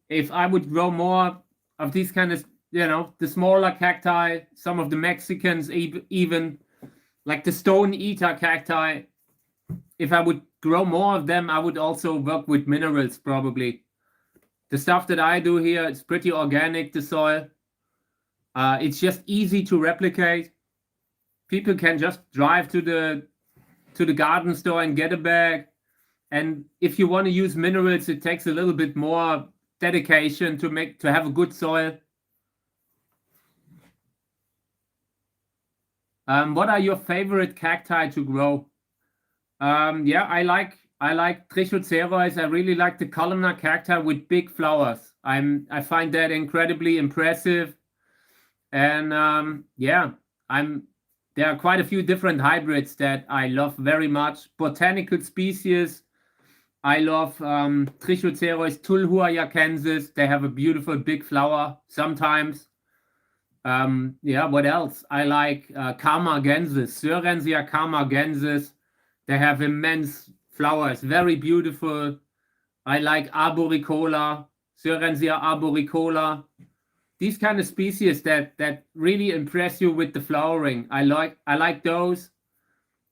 Speaker 1: If I would grow more of these kind of, you know, the smaller cacti, some of the Mexicans, even like the stone eater cacti, if I would grow more of them, I would also work with minerals probably. The stuff that I do here, it's pretty organic, the soil. It's just easy to replicate. People can just drive to the garden store and get a bag. And if you want to use minerals, it takes a little bit more dedication to have a good soil. What are your favorite cacti to grow? Yeah, I like Trichocereus. I really like the columnar cacti with big flowers. I find that incredibly impressive. And yeah, there are quite a few different hybrids that I love very much. Botanical species, I love Trichocereus tulhuayacensis. They have a beautiful big flower sometimes. Yeah, what else? I like Carmargensis, Sörensia Carmargensis. They have immense flowers, very beautiful. I like Arboricola, Sörensia arboricola. These kind of species that really impress you with the flowering. I like those.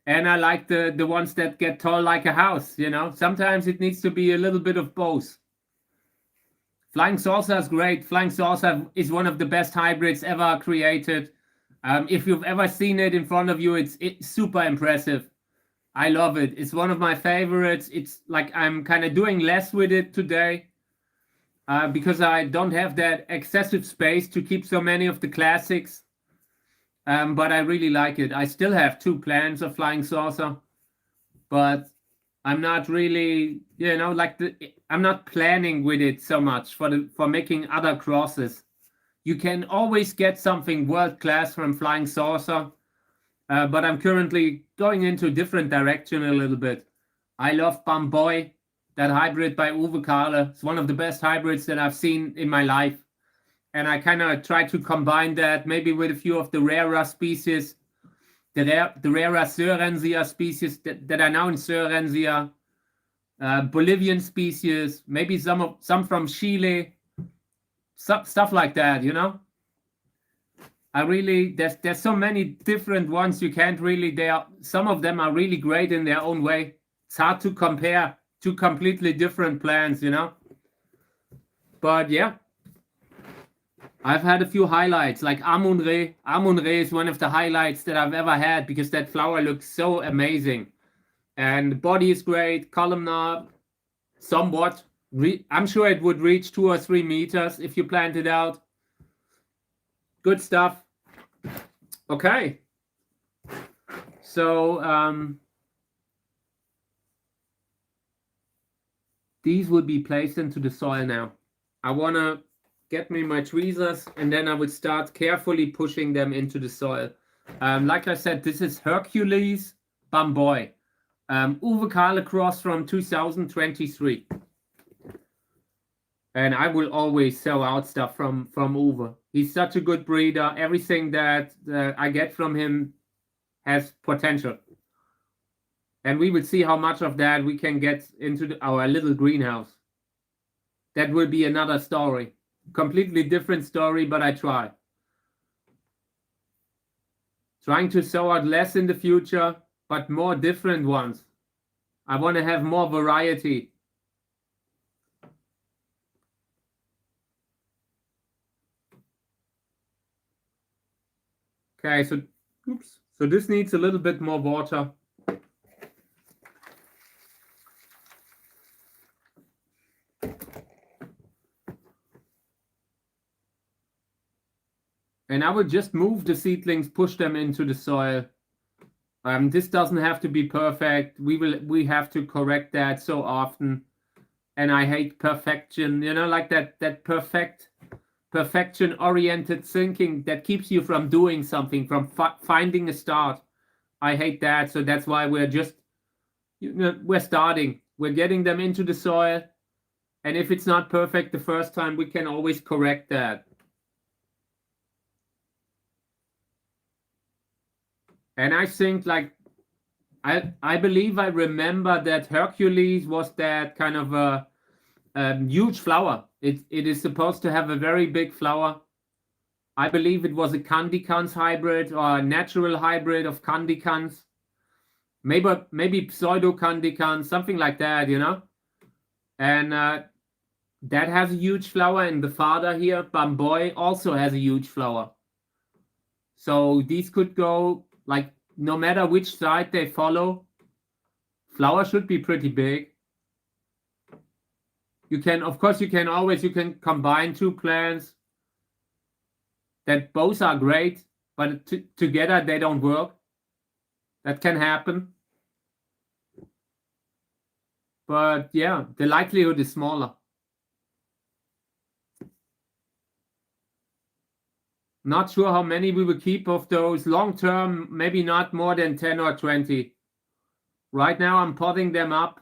Speaker 1: And I like the ones that get tall like a house, you know. Sometimes it needs to be a little bit of both. Flying Saucer is great. Flying Saucer is one of the best hybrids ever created. If you've ever seen it in front of you, it's super impressive. I love it. It's one of my favorites. It's like I'm kind of doing less with it today because I don't have that excessive space to keep so many of the classics. But I really like it. I still have 2 plants of Flying Saucer, but I'm not really, you know, I'm not planning with it so much for making other crosses. You can always get something world class from Flying Saucer, but I'm currently going into a different direction a little bit. I love Bamboy, that hybrid by Uwe Kahle. It's one of the best hybrids that I've seen in my life. And I kind of try to combine that maybe with a few of the rarer species, the rarer Sörensia species that are now in Sörensia, Bolivian species, maybe some from Chile, stuff like that, you know. There's so many different ones you can't really. Some of them are really great in their own way. It's hard to compare 2 completely different plants, you know. But yeah. I've had a few highlights, like Amun-Re. Amun-Re is one of the highlights that I've ever had because that flower looks so amazing. And the body is great, columnar, somewhat. I'm sure it would reach 2 or 3 meters if you plant it out. Good stuff. Okay. So these will be placed into the soil now. I want to get me my tweezers, and then I would start carefully pushing them into the soil. Like I said, this is Hercules Bamboy, Uwe Kahle cross from 2023. And I will always sell out stuff from Uwe. He's such a good breeder. Everything that I get from him has potential. And we will see how much of that we can get into our little greenhouse. That will be another story. Completely different story, but I try. Trying to sow out less in the future, but more different ones. I want to have more variety. Okay, so oops. So this needs a little bit more water. And I will just move the seedlings, push them into the soil. This doesn't have to be perfect. We have to correct that so often. And I hate perfection, you know, like that perfection oriented thinking that keeps you from doing something, from finding a start. I hate that. So that's why we're just, you know, we're starting. We're getting them into the soil. And if it's not perfect the first time, we can always correct that. And I think, like, I believe I remember that Hercules was that kind of a huge flower. It is supposed to have a very big flower. I believe it was a Candicans hybrid or a natural hybrid of Candicans. Maybe pseudo Candicans, something like that, you know. And that has a huge flower, and the father here, Bamboy, also has a huge flower. So these could go, like, no matter which side they follow, flower should be pretty big. You can, of course, you can combine two plants that both are great, but together they don't work. That can happen. But yeah, the likelihood is smaller. Not sure how many we will keep of those long term, maybe not more than 10 or 20. Right now I'm potting them up,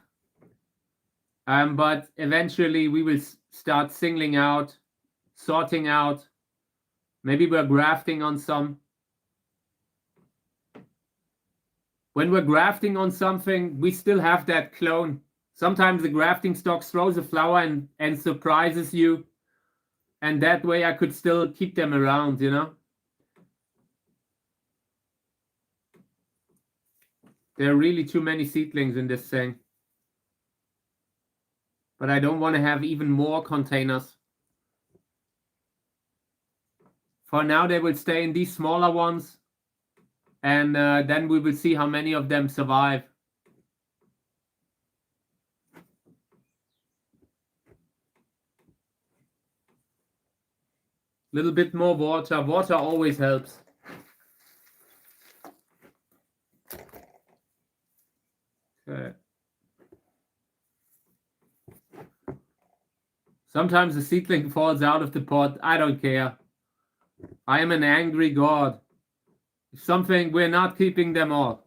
Speaker 1: but eventually we will start singling out, sorting out. Maybe we're grafting on some. When we're grafting on something, we still have that clone. Sometimes the grafting stock throws a flower and surprises you. And that way I could still keep them around, you know? There are really too many seedlings in this thing. But I don't want to have even more containers. For now, they will stay in these smaller ones. And then we will see how many of them survive. Little bit more water. Water always helps. Okay. Sometimes the seedling falls out of the pot. I don't care. I am an angry god. If something, we're not keeping them all.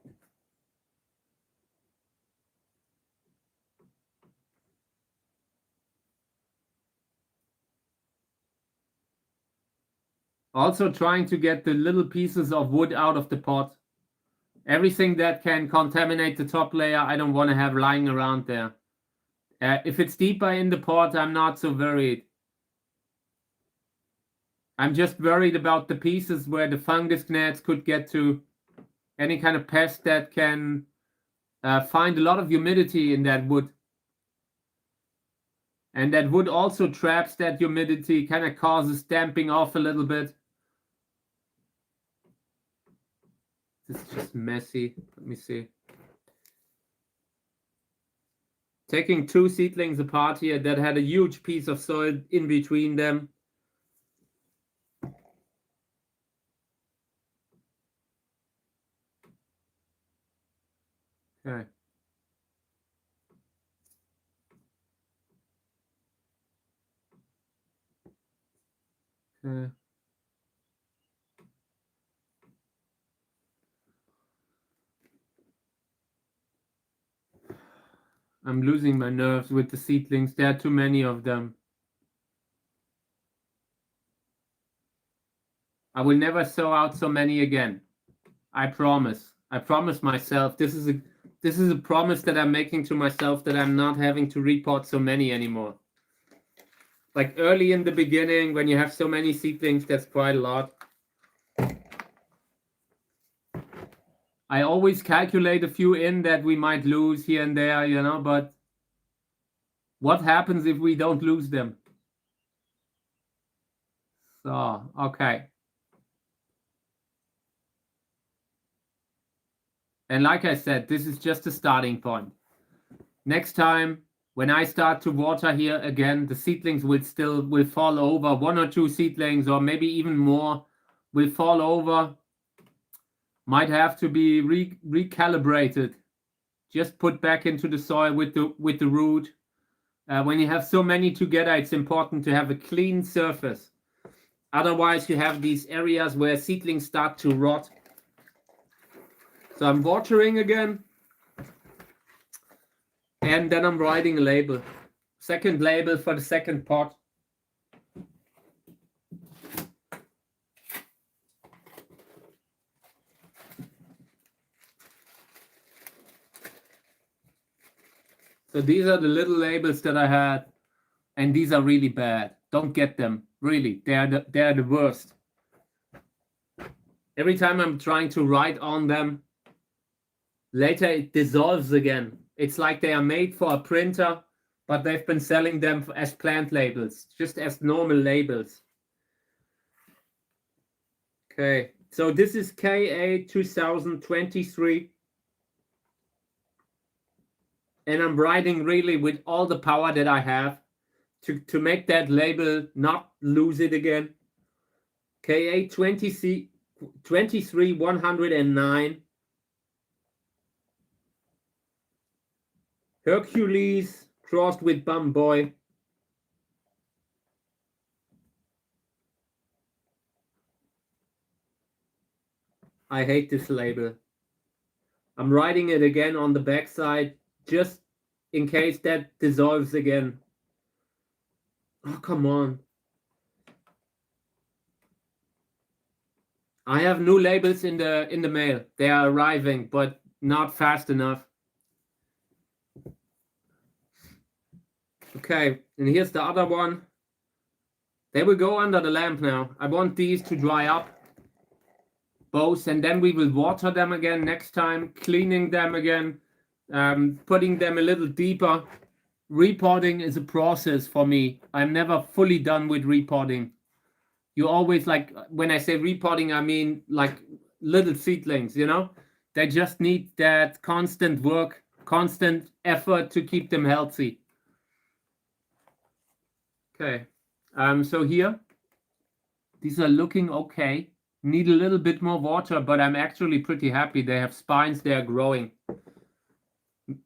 Speaker 1: Also trying to get the little pieces of wood out of the pot. Everything that can contaminate the top layer, I don't want to have lying around there. If it's deeper in the pot, I'm not so worried. I'm just worried about the pieces where the fungus gnats could get to. Any kind of pest that can find a lot of humidity in that wood. And that wood also traps that humidity, kind of causes damping off a little bit. This is just messy. Let me see. Taking two seedlings apart here that had a huge piece of soil in between them. Okay. Okay. I'm losing my nerves with the seedlings. There are too many of them. I will never sow out so many again. I promise. I promise myself. This is this is a promise that I'm making to myself, that I'm not having to repot so many anymore. Like early in the beginning, when you have so many seedlings, that's quite a lot. I always calculate a few in that we might lose here and there, you know, but what happens if we don't lose them? So, okay. And like I said, this is just a starting point. Next time, when I start to water here again, the seedlings will fall over. 1 or 2 seedlings, or maybe even more, will fall over. Might have to be recalibrated. Just put back into the soil with the root. When you have so many together, it's important to have a clean surface. Otherwise, you have these areas where seedlings start to rot. So I'm watering again. And then I'm writing a label. Second label for the second pot. So these are the little labels that I had. And these are really bad. Don't get them. Really, they are the worst. Every time I'm trying to write on them, later it dissolves again. It's like they are made for a printer, but they've been selling them as plant labels, just as normal labels. Okay, so this is KA 2023. And I'm writing really with all the power that I have to make that label not lose it again. KA 23 109. Hercules crossed with Bumboy. I hate this label. I'm writing it again on the backside just in case that dissolves again. Oh, come on. I have new labels in the mail. They are arriving, but not fast enough. Okay, and here's the other one. They will go under the lamp now. I want these to dry up, both, and then we will water them again next time, cleaning them again, putting them a little deeper. Repotting is a process for me. I'm never fully done with repotting. You always, like, when I say repotting, I mean like little seedlings, you know? They just need that constant work, constant effort to keep them healthy. Okay, so here, these are looking okay. Need a little bit more water, but I'm actually pretty happy. They have spines, they are growing.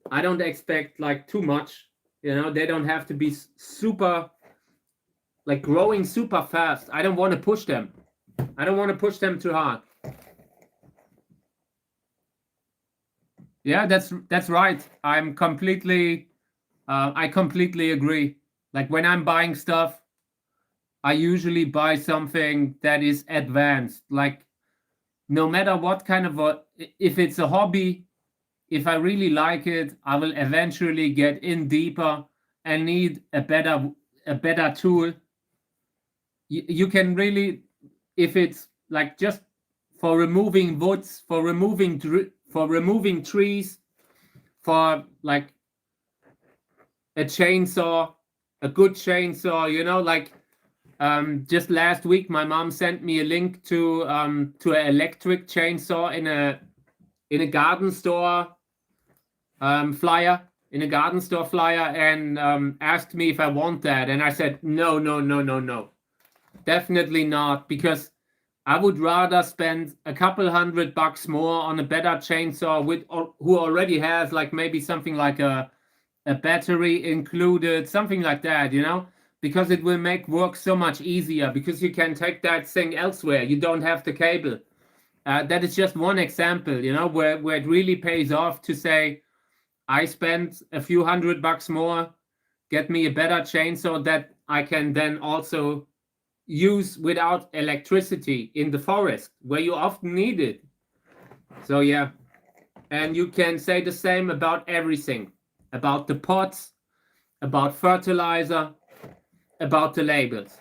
Speaker 1: I don't expect like too much, you know? They don't have to be super, like growing super fast. I don't want to push them. I don't want to push them too hard. Yeah, that's right. I completely agree. Like when I'm buying stuff, I usually buy something that is advanced. Like no matter what kind of if it's a hobby, if I really like it, I will eventually get in deeper and need a better tool. You can really, if it's like just for removing woods, for removing trees, for like a chainsaw, a good chainsaw, you know, like just last week my mom sent me a link to an electric chainsaw in a garden store flyer, and asked me if I want that, and I said no, definitely not, because I would rather spend a couple $100 more on a better chainsaw who already has like maybe something like a battery included, something like that, you know, because it will make work so much easier, because you can take that thing elsewhere. You don't have the cable. That is just one example, you know, where it really pays off to say, I spent a few $100 more, get me a better chainsaw that I can then also use without electricity in the forest where you often need it. So yeah, And you can say the same about everything, about the pots, about fertilizer, about the labels.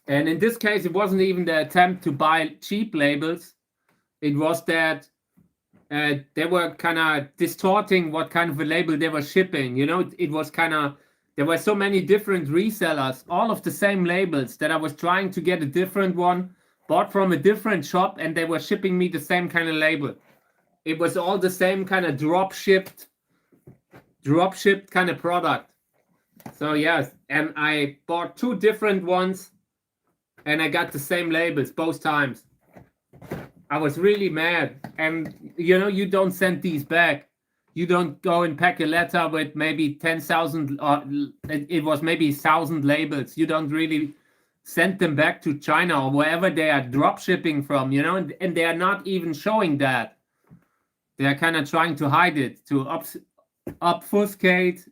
Speaker 1: And in this case, it wasn't even the attempt to buy cheap labels. It was that they were kind of distorting what kind of a label they were shipping. You know, it was kind of, there were so many different resellers, all of the same labels, that I was trying to get a different one, bought from a different shop, and they were shipping me the same kind of label. It was all the same kind of drop shipped kind of product. So yes, and I bought 2 different ones, and I got the same labels both times. I was really mad. And you know, you don't send these back. You don't go and pack a letter with maybe 10,000, or it was maybe 1,000 labels. You don't really send them back to China or wherever they are drop shipping from, you know, and they are not even showing that. They are kind of trying to hide it, to obfuscate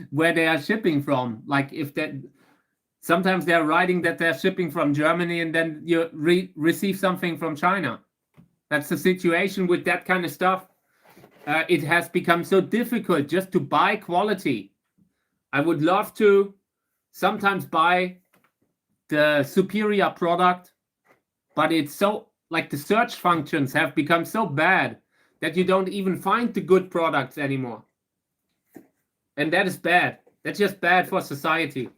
Speaker 1: where they are shipping from. Like if that, sometimes they're writing that they're shipping from Germany, and then you receive something from China. That's the situation with that kind of stuff. It has become so difficult just to buy quality. I would love to sometimes buy the superior product, but it's so, like, the search functions have become so bad that you don't even find the good products anymore. And that is bad. That's just bad for society.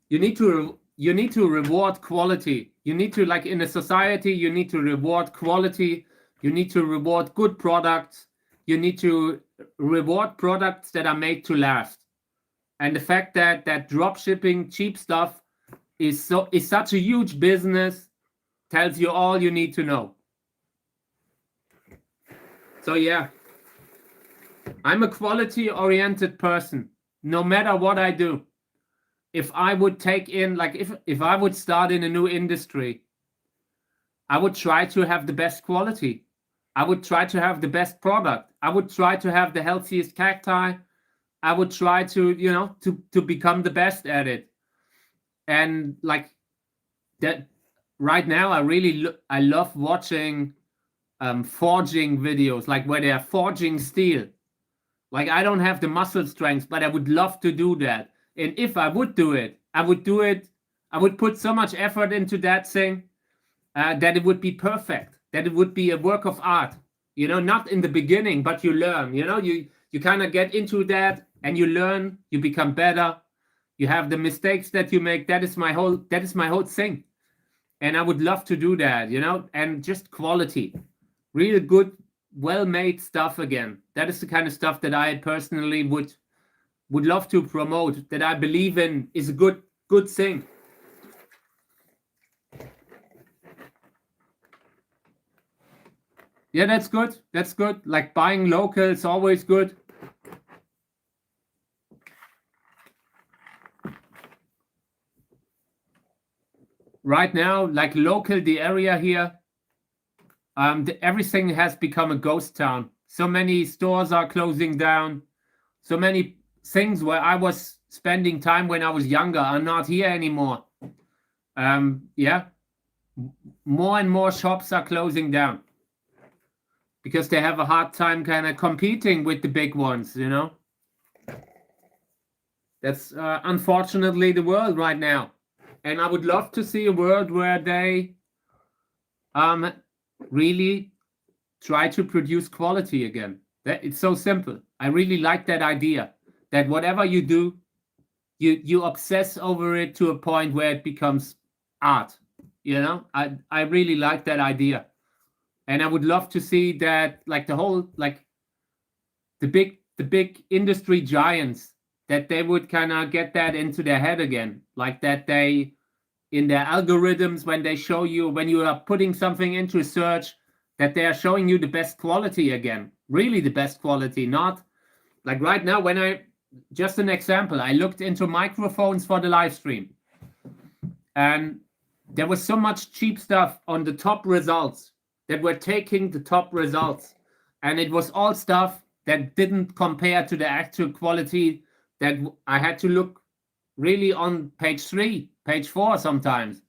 Speaker 1: You need to reward quality. You need to, like in a society, you need to reward quality. You need to reward good products. You need to reward products that are made to last. And the fact that drop shipping cheap stuff is such a huge business tells you all you need to know. So yeah, I'm a quality-oriented person, no matter what I do. If I would take in, like if I would start in a new industry, I would try to have the best quality. I would try to have the best product. I would try to have the healthiest cacti. I would try to, you know, to become the best at it. And like that, right now, I love watching forging videos, like where they are forging steel. Like, I don't have the muscle strength, but I would love to do that. And if I would do it, I would put so much effort into that thing that it would be perfect, that it would be a work of art. You know, not in the beginning, but you learn. You know, you kind of get into that and you learn, you become better. You have the mistakes that you make. That is my whole thing. And I would love to do that, you know, and just quality, real good, well-made stuff again. That is the kind of stuff that I personally would love to promote, that I believe in is a good thing. Yeah, that's good. That's good. Like, buying local is always good. Right now, like local, the area here, everything has become a ghost town. So many stores are closing down. So many things where I was spending time when I was younger are not here anymore. Yeah, more and more shops are closing down because they have a hard time kind of competing with the big ones, you know. That's unfortunately the world right now. And I would love to see a world where they really try to produce quality again. It's so simple. I really like that idea, that whatever you do, you obsess over it to a point where it becomes art. You know, I really like that idea. And I would love to see that, like the whole, like the big industry giants, that they would kind of get that into their head again, like that they, in their algorithms, when they show you, when you are putting something into a search, that they are showing you the best quality again, really the best quality. Not like right now, when just an example, I looked into microphones for the live stream, and there was so much cheap stuff on the top results that were taking the top results, and it was all stuff that didn't compare to the actual quality, that I had to look really on page 3, page 4 sometimes.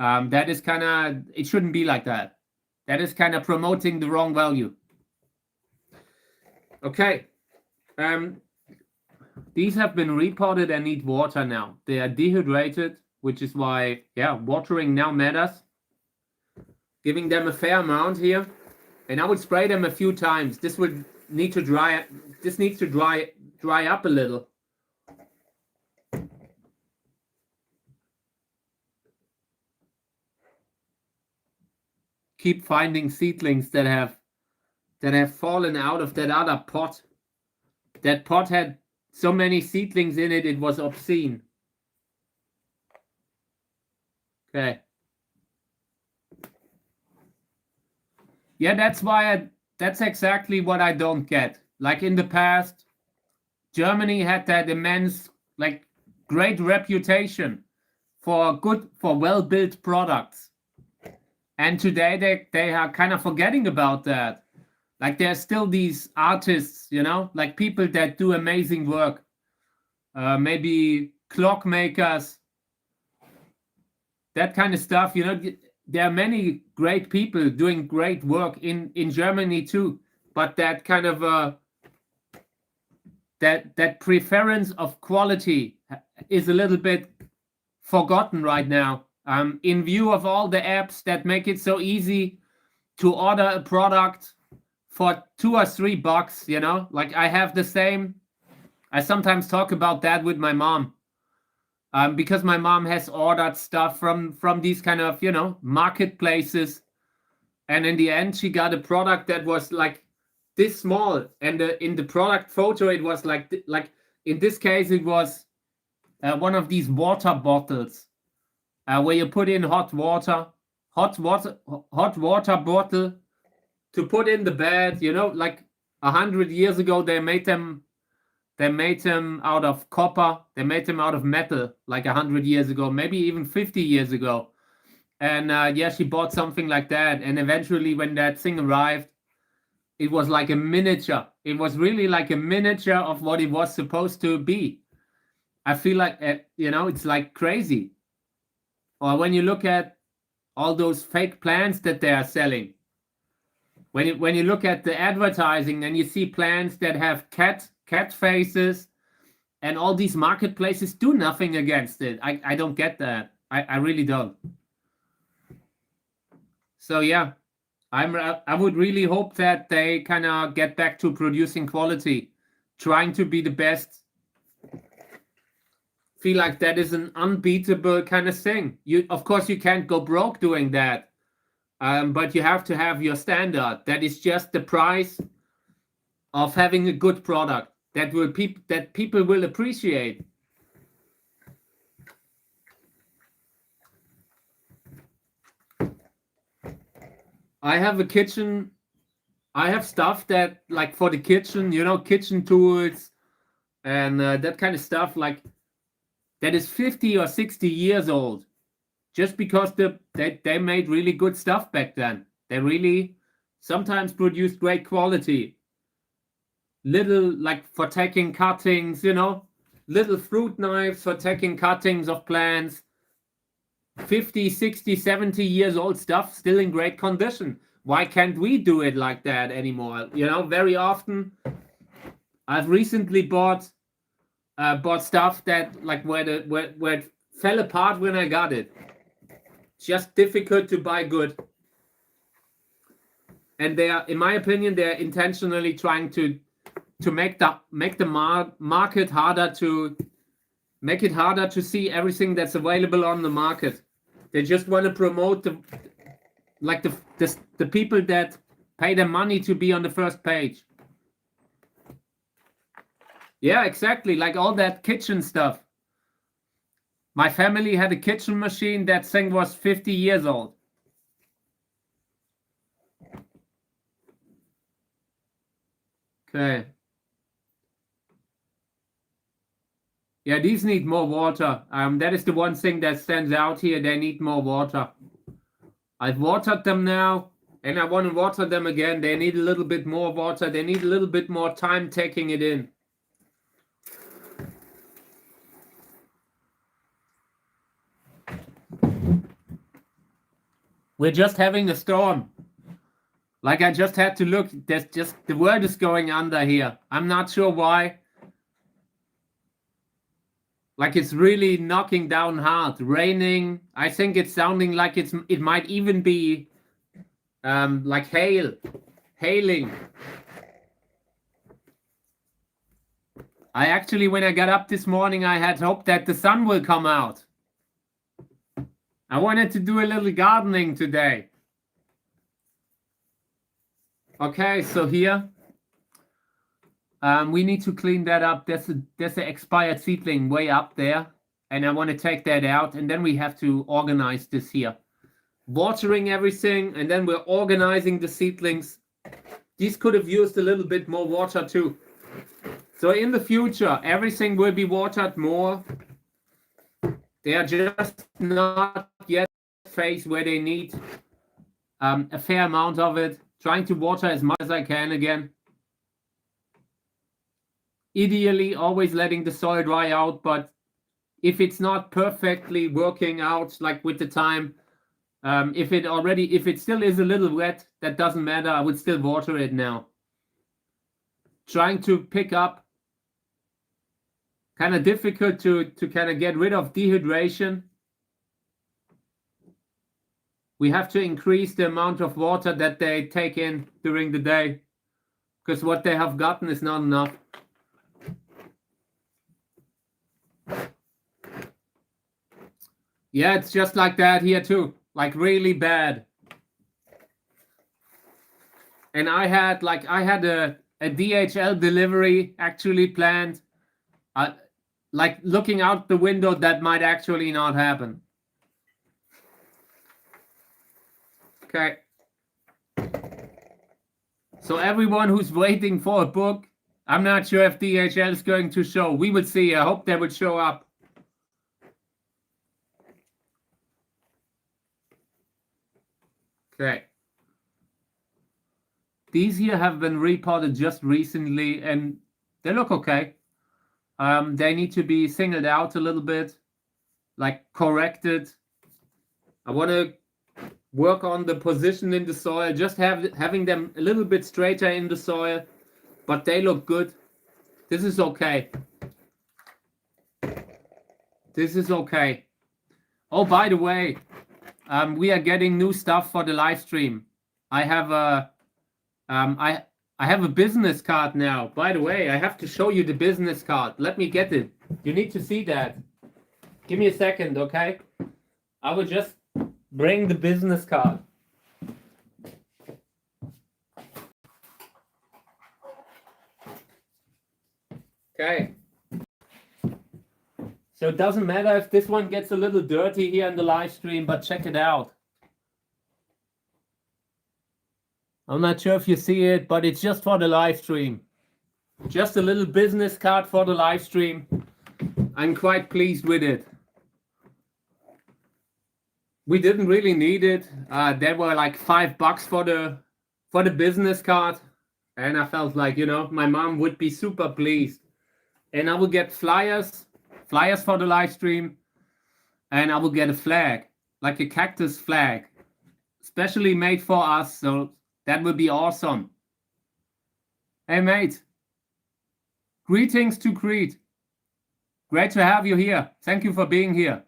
Speaker 1: That is kind of, it shouldn't be like that. That is kind of promoting the wrong value. Okay. These have been repotted and need water now. They are dehydrated, which is why, yeah, watering now matters. Giving them a fair amount here. And I would spray them a few times. This would need to dry. This needs to dry up a little. Keep finding seedlings that have fallen out of that other pot. That pot had so many seedlings in it, it was obscene. Okay. Yeah, that's exactly what I don't get. Like in the past, Germany had that immense, like, great reputation for well-built products. And today they are kind of forgetting about that. Like there's still these artists, you know, like people that do amazing work. Maybe clockmakers, that kind of stuff, you know. There are many great people doing great work in Germany too, but that kind of that preference of quality is a little bit forgotten right now. In view of all the apps that make it so easy to order a product for $2 or $3, you know, like I have the same. I sometimes talk about that with my mom. Because my mom has ordered stuff from these kind of, you know, marketplaces, and in the end she got a product that was like this small, and in the product photo it was like in this case it was one of these water bottles where you put in hot water bottle to put in the bed, you know, like 100 years ago they made them out of copper. They made them out of metal like 100 years ago, maybe even 50 years ago. And yeah, she bought something like that. And eventually when that thing arrived, it was like a miniature. It was really like a miniature of what it was supposed to be. I feel like, you know, it's like crazy. Or when you look at all those fake plants that they are selling. When you look at the advertising and you see plants that have cat faces, and all these marketplaces do nothing against it. I don't get that. I really don't. So yeah, I would really hope that they kind of get back to producing quality, trying to be the best. Feel like that is an unbeatable kind of thing. Of course you can't go broke doing that, but you have to have your standard. That is just the price of having a good product that people will appreciate. I have a kitchen. I have stuff that, like, for the kitchen, you know, kitchen tools and that kind of stuff, like that is 50 or 60 years old, just because they made really good stuff back then. They really sometimes produced great quality. Little, like, for taking cuttings, you know, little fruit knives for taking cuttings of plants. 50, 60, 70 years old stuff, still in great condition. Why can't we do it like that anymore? You know, very often I've recently bought stuff that, like, where it fell apart when I got it. It's just difficult to buy good. And they are, in my opinion, they're intentionally trying to make the market harder, to make it harder to see everything that's available on the market. They just want to promote the people that pay the money to be on the first page. Yeah, exactly. Like all that kitchen stuff. My family had a kitchen machine. That thing was 50 years old. Okay. Yeah, these need more water. That is the one thing that stands out here. They need more water. I've watered them now, and I want to water them again. They need a little bit more water. They need a little bit more time taking it in. We're just having a storm. Like I just had to look, there's just, the world is going under here. I'm not sure why. Like it's really knocking down hard, raining. I think it's sounding like it might even be like hailing. I actually, when I got up this morning, I had hoped that the sun will come out. I wanted to do a little gardening today. Okay, so here we need to clean that up. There's an expired seedling way up there, and I want to take that out, and then we have to organize this here. Watering everything, and then we're organizing the seedlings. These could have used a little bit more water too. So in the future, everything will be watered more. They are just not yet at the phase where they need a fair amount of it. Trying to water as much as I can again. Ideally, always letting the soil dry out, but if it's not perfectly working out, like with the time, if it still is a little wet, that doesn't matter. I would still water it now. Trying to pick up. Kind of difficult to kind of get rid of dehydration. We have to increase the amount of water that they take in during the day, because what they have gotten is not enough. Yeah, it's just like that here too, like really bad. And I had a DHL delivery actually planned. Like looking out the window, that might actually not happen. Okay. So everyone who's waiting for a book, I'm not sure if DHL is going to show. We will see. I hope they would show up. Okay. These here have been repotted just recently, and they look okay. They need to be singled out a little bit, like corrected. I want to work on the position in the soil, just having them a little bit straighter in the soil, but they look good. This is okay. This is okay. Oh, by the way, we are getting new stuff for the live stream. I have a I have a business card now. By the way, I have to show you the business card. Let me get it. You need to see that. Give me a second, okay? I will just bring the business card. Okay. So it doesn't matter if this one gets a little dirty here in the live stream, but check it out. I'm not sure if you see it, but it's just for the live stream. Just a little business card for the live stream. I'm quite pleased with it. We didn't really need it. There were like $5 for the business card. And I felt like, you know, my mom would be super pleased. And I will get flyers for the live stream. And I will get a flag, like a cactus flag, specially made for us. So that would be awesome. Hey, mate. Greetings to Crete. Great to have you here. Thank you for being here.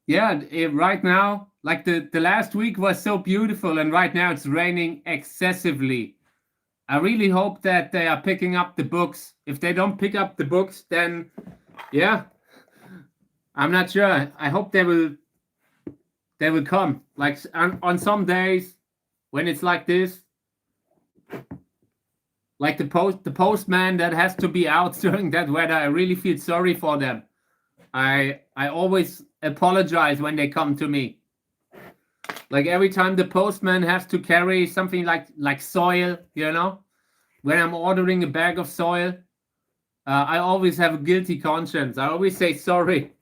Speaker 1: Yeah, right now, like the last week was so beautiful, and right now it's raining excessively. I really hope that they are picking up the books. If they don't pick up the books, then yeah, I'm not sure. I hope they will come. Like on some days when it's like this, like the postman that has to be out during that weather, I really feel sorry for them. I always apologize when they come to me. Like every time the postman has to carry something like soil, you know, when I'm ordering a bag of soil, I always have a guilty conscience. I always say sorry.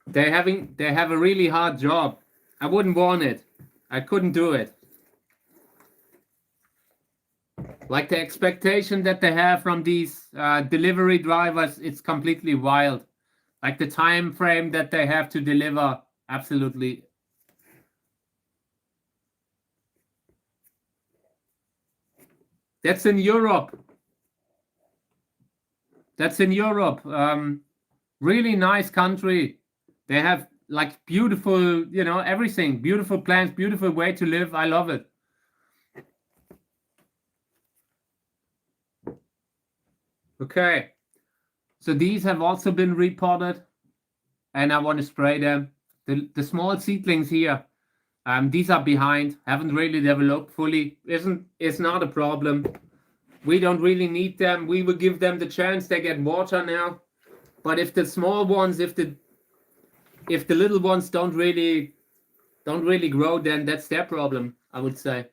Speaker 1: They have a really hard job. I wouldn't want it. I couldn't do it. Like the expectation that they have from these delivery drivers, it's completely wild. Like the time frame that they have to deliver, absolutely. That's in Europe. That's in Europe. Really nice country. They have like beautiful, you know, everything. Beautiful plants, beautiful way to live. I love it. Okay. So these have also been repotted, and I want to spray them. The small seedlings here, these are behind, haven't really developed fully. It's not a problem. We don't really need them. We will give them the chance. They get water now. But if the small ones, if the little ones don't really grow, then that's their problem, I would say.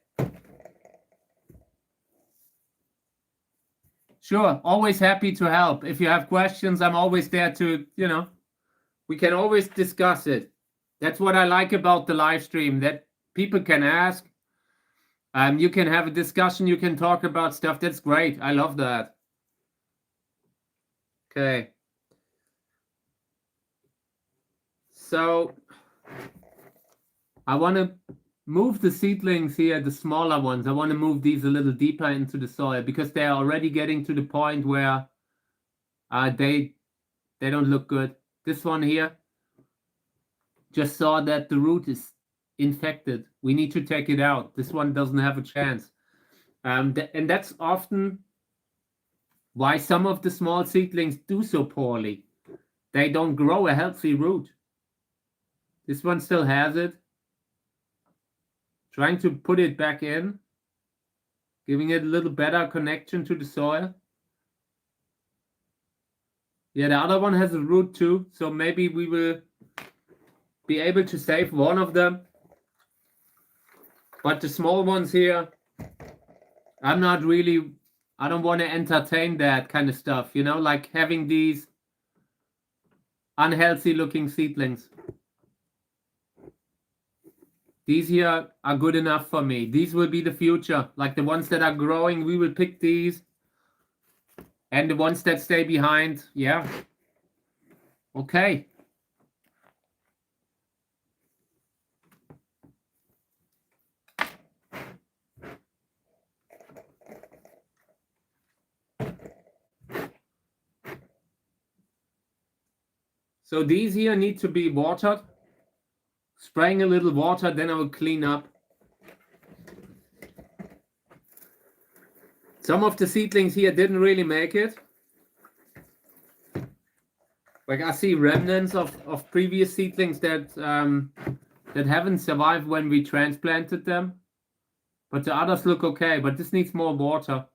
Speaker 1: Sure, always happy to help. If you have questions, I'm always there to, you know, we can always discuss it. That's what I like about the live stream, that people can ask. You can have a discussion, you can talk about stuff. That's great. I love that. Okay. So I want to move the seedlings here, the smaller ones. I want to move these a little deeper into the soil because they're already getting to the point where they don't look good. This one here, just saw that the root is infected. We need to take it out. This one doesn't have a chance. And that's often why some of the small seedlings do so poorly. They don't grow a healthy root. This one still has it. Trying to put it back in, giving it a little better connection to the soil. Yeah, the other one has a root too, so maybe we will be able to save one of them. But the small ones here, I don't want to entertain that kind of stuff, you know, like having these unhealthy looking seedlings. These here are good enough for me. These will be the future. Like the ones that are growing, we will pick these. And the ones that stay behind, yeah. Okay. So these here need to be watered. Spraying a little water, then I will clean up. Some of the seedlings here didn't really make it. Like I see remnants of previous seedlings that haven't survived when we transplanted them. But the others look okay, but this needs more water.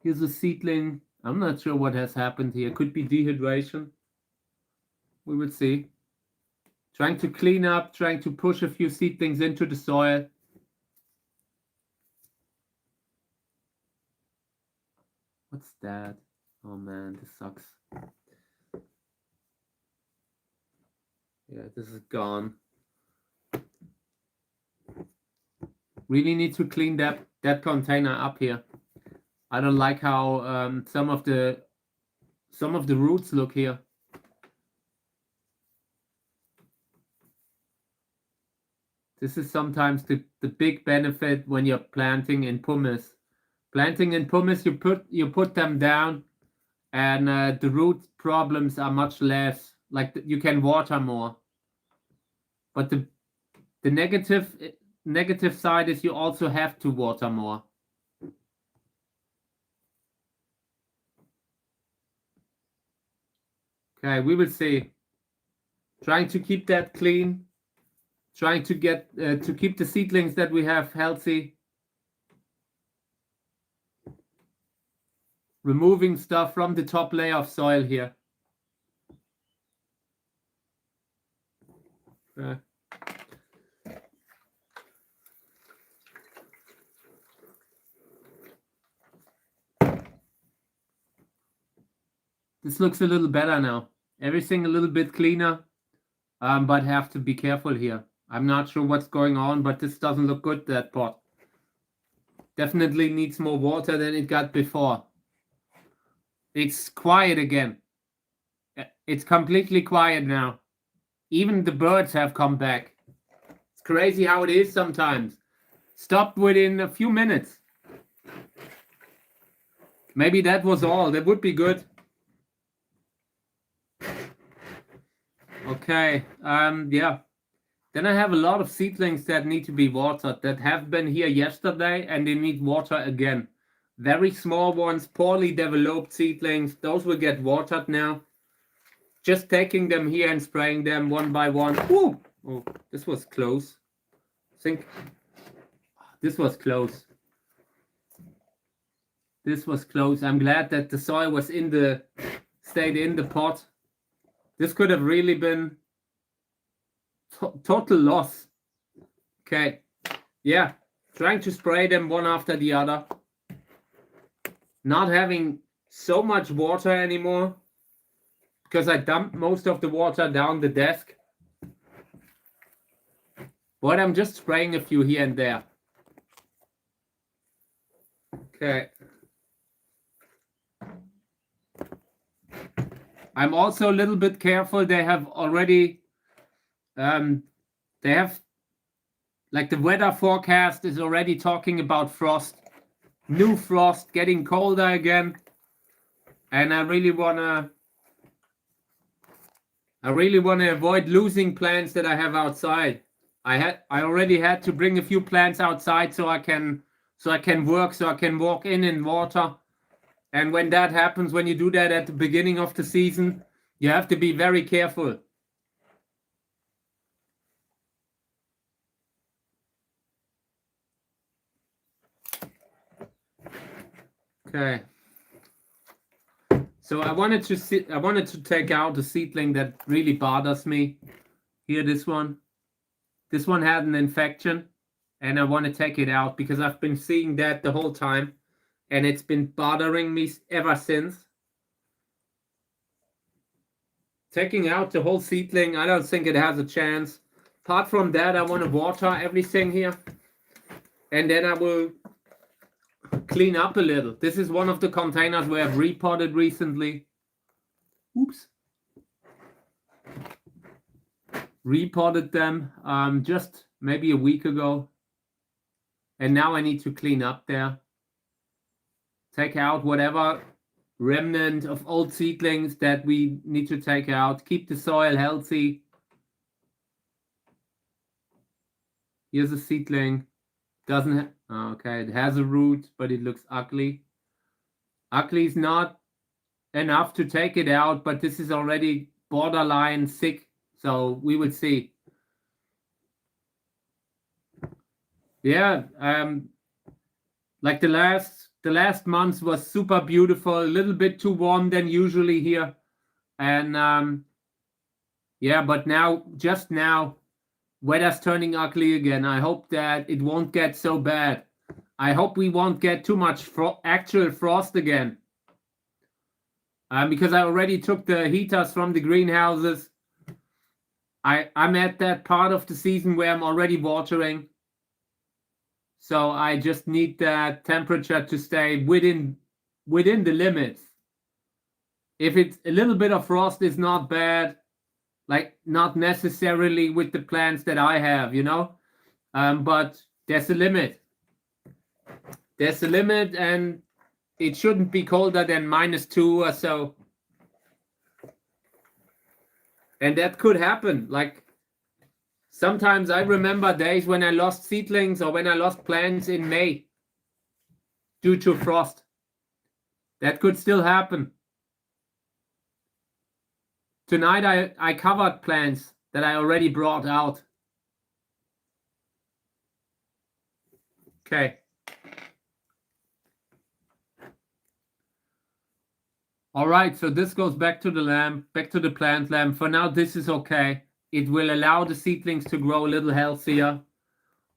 Speaker 1: Here's a seedling. I'm not sure what has happened here. Could be dehydration. We will see. Trying to clean up, trying to push a few seedlings into the soil. What's that? Oh man, this sucks. Yeah, this is gone. Really need to clean that container up here. I don't like how some of the roots look here. This is sometimes the big benefit when you're planting in pumice. Planting in pumice, you put them down, and the root problems are much less. Like you can water more. But the negative side is you also have to water more. Okay, we will see. Trying to keep that clean. Trying to get to keep the seedlings that we have healthy. Removing stuff from the top layer of soil here. This looks a little better now. Everything a little bit cleaner, but have to be careful here. I'm not sure what's going on, but this doesn't look good, that pot. Definitely needs more water than it got before. It's quiet again. It's completely quiet now. Even the birds have come back. It's crazy how it is sometimes. Stopped within a few minutes. Maybe that was all. That would be good. Okay. Yeah. Then I have a lot of seedlings that need to be watered that have been here yesterday and they need water again. Very small ones, poorly developed seedlings. Those will get watered now. Just taking them here and spraying them one by one. Ooh! Oh, this was close. I think this was close. This was close. I'm glad that the soil was stayed in the pot. This could have really been total loss. Okay. Yeah. Trying to spray them one after the other. Not having so much water anymore because I dumped most of the water down the desk. But I'm just spraying a few here and there. Okay. I'm also a little bit careful. They have already, they have, like the weather forecast is already talking about frost, new frost, getting colder again. And I really wanna avoid losing plants that I have outside. I already had to bring a few plants outside so I can work, so I can walk in water. And when that happens, when you do that at the beginning of the season, you have to be very careful. Okay. So I wanted to take out a seedling that really bothers me. Here, this one. This one had an infection, and I want to take it out because I've been seeing that the whole time, and it's been bothering me ever since. Taking out the whole seedling, I don't think it has a chance. Apart from that, I want to water everything here, and then I will clean up a little. This is one of the containers where I've repotted recently. Oops. Repotted them just maybe a week ago. And now I need to clean up there. Take out whatever remnant of old seedlings that we need to take out. Keep the soil healthy. Here's a seedling. Doesn't have, okay, it has a root, but it looks ugly. Ugly is not enough to take it out, but this is already borderline sick, so we will see. Yeah, like the last month was super beautiful, a little bit too warm than usually here, and yeah, but now, just now, weather's turning ugly again. I hope that it won't get so bad. I hope we won't get too much actual frost again. Because I already took the heaters from the greenhouses. I'm at that part of the season where I'm already watering. So I just need that temperature to stay within the limits. If it's a little bit of frost is not bad. Like, not necessarily with the plants that I have, you know, but there's a limit. There's a limit, and it shouldn't be colder than -2 or so. And that could happen. Like, sometimes I remember days when I lost seedlings or when I lost plants in May due to frost. That could still happen. Tonight I covered plants that I already brought out. Okay. All right, so this goes back to the lamp, back to the plant lamp. For now, this is okay. It will allow the seedlings to grow a little healthier.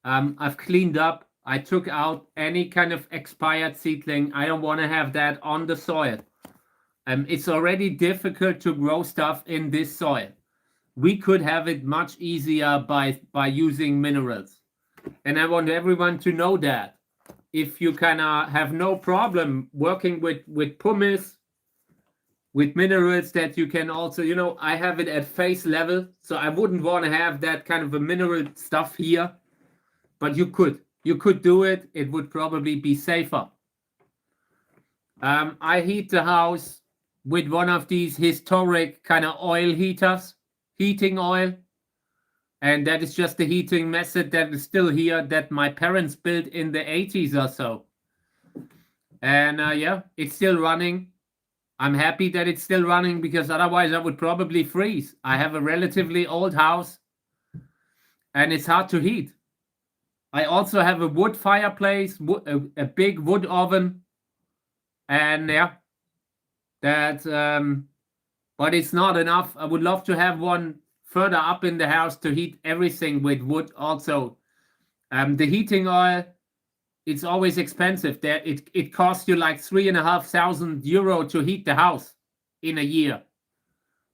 Speaker 1: I've cleaned up. I took out any kind of expired seedling. I don't want to have that on the soil. It's already difficult to grow stuff in this soil. We could have it much easier by using minerals. And I want everyone to know that. If you kind of have no problem working with pumice, with minerals that you can also, you know, I have it at face level, so I wouldn't want to have that kind of a mineral stuff here, but you could do it. It would probably be safer. I heat the house with one of these historic kind of oil heaters, heating oil. And that is just the heating method that is still here that my parents built in the 80s or so. And yeah, it's still running. I'm happy that it's still running because otherwise I would probably freeze. I have a relatively old house and it's hard to heat. I also have a wood fireplace, a big wood oven. And yeah, that, but it's not enough. I would love to have one further up in the house to heat everything with wood also. The heating oil, it's always expensive. It costs you like €3,500 to heat the house in a year.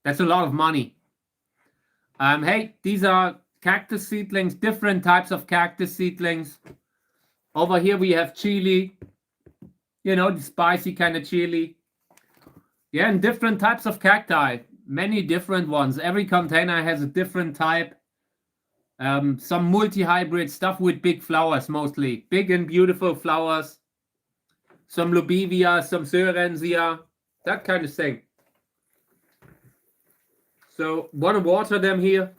Speaker 1: That's a lot of money. Hey, these are cactus seedlings, different types of cactus seedlings. Over here we have chili, you know, the spicy kind of chili. Yeah, and different types of cacti, many different ones. Every container has a different type. Some multi-hybrid stuff with big flowers, mostly big and beautiful flowers. Some Lobivia, some Sörensia, that kind of thing. So want to water them here.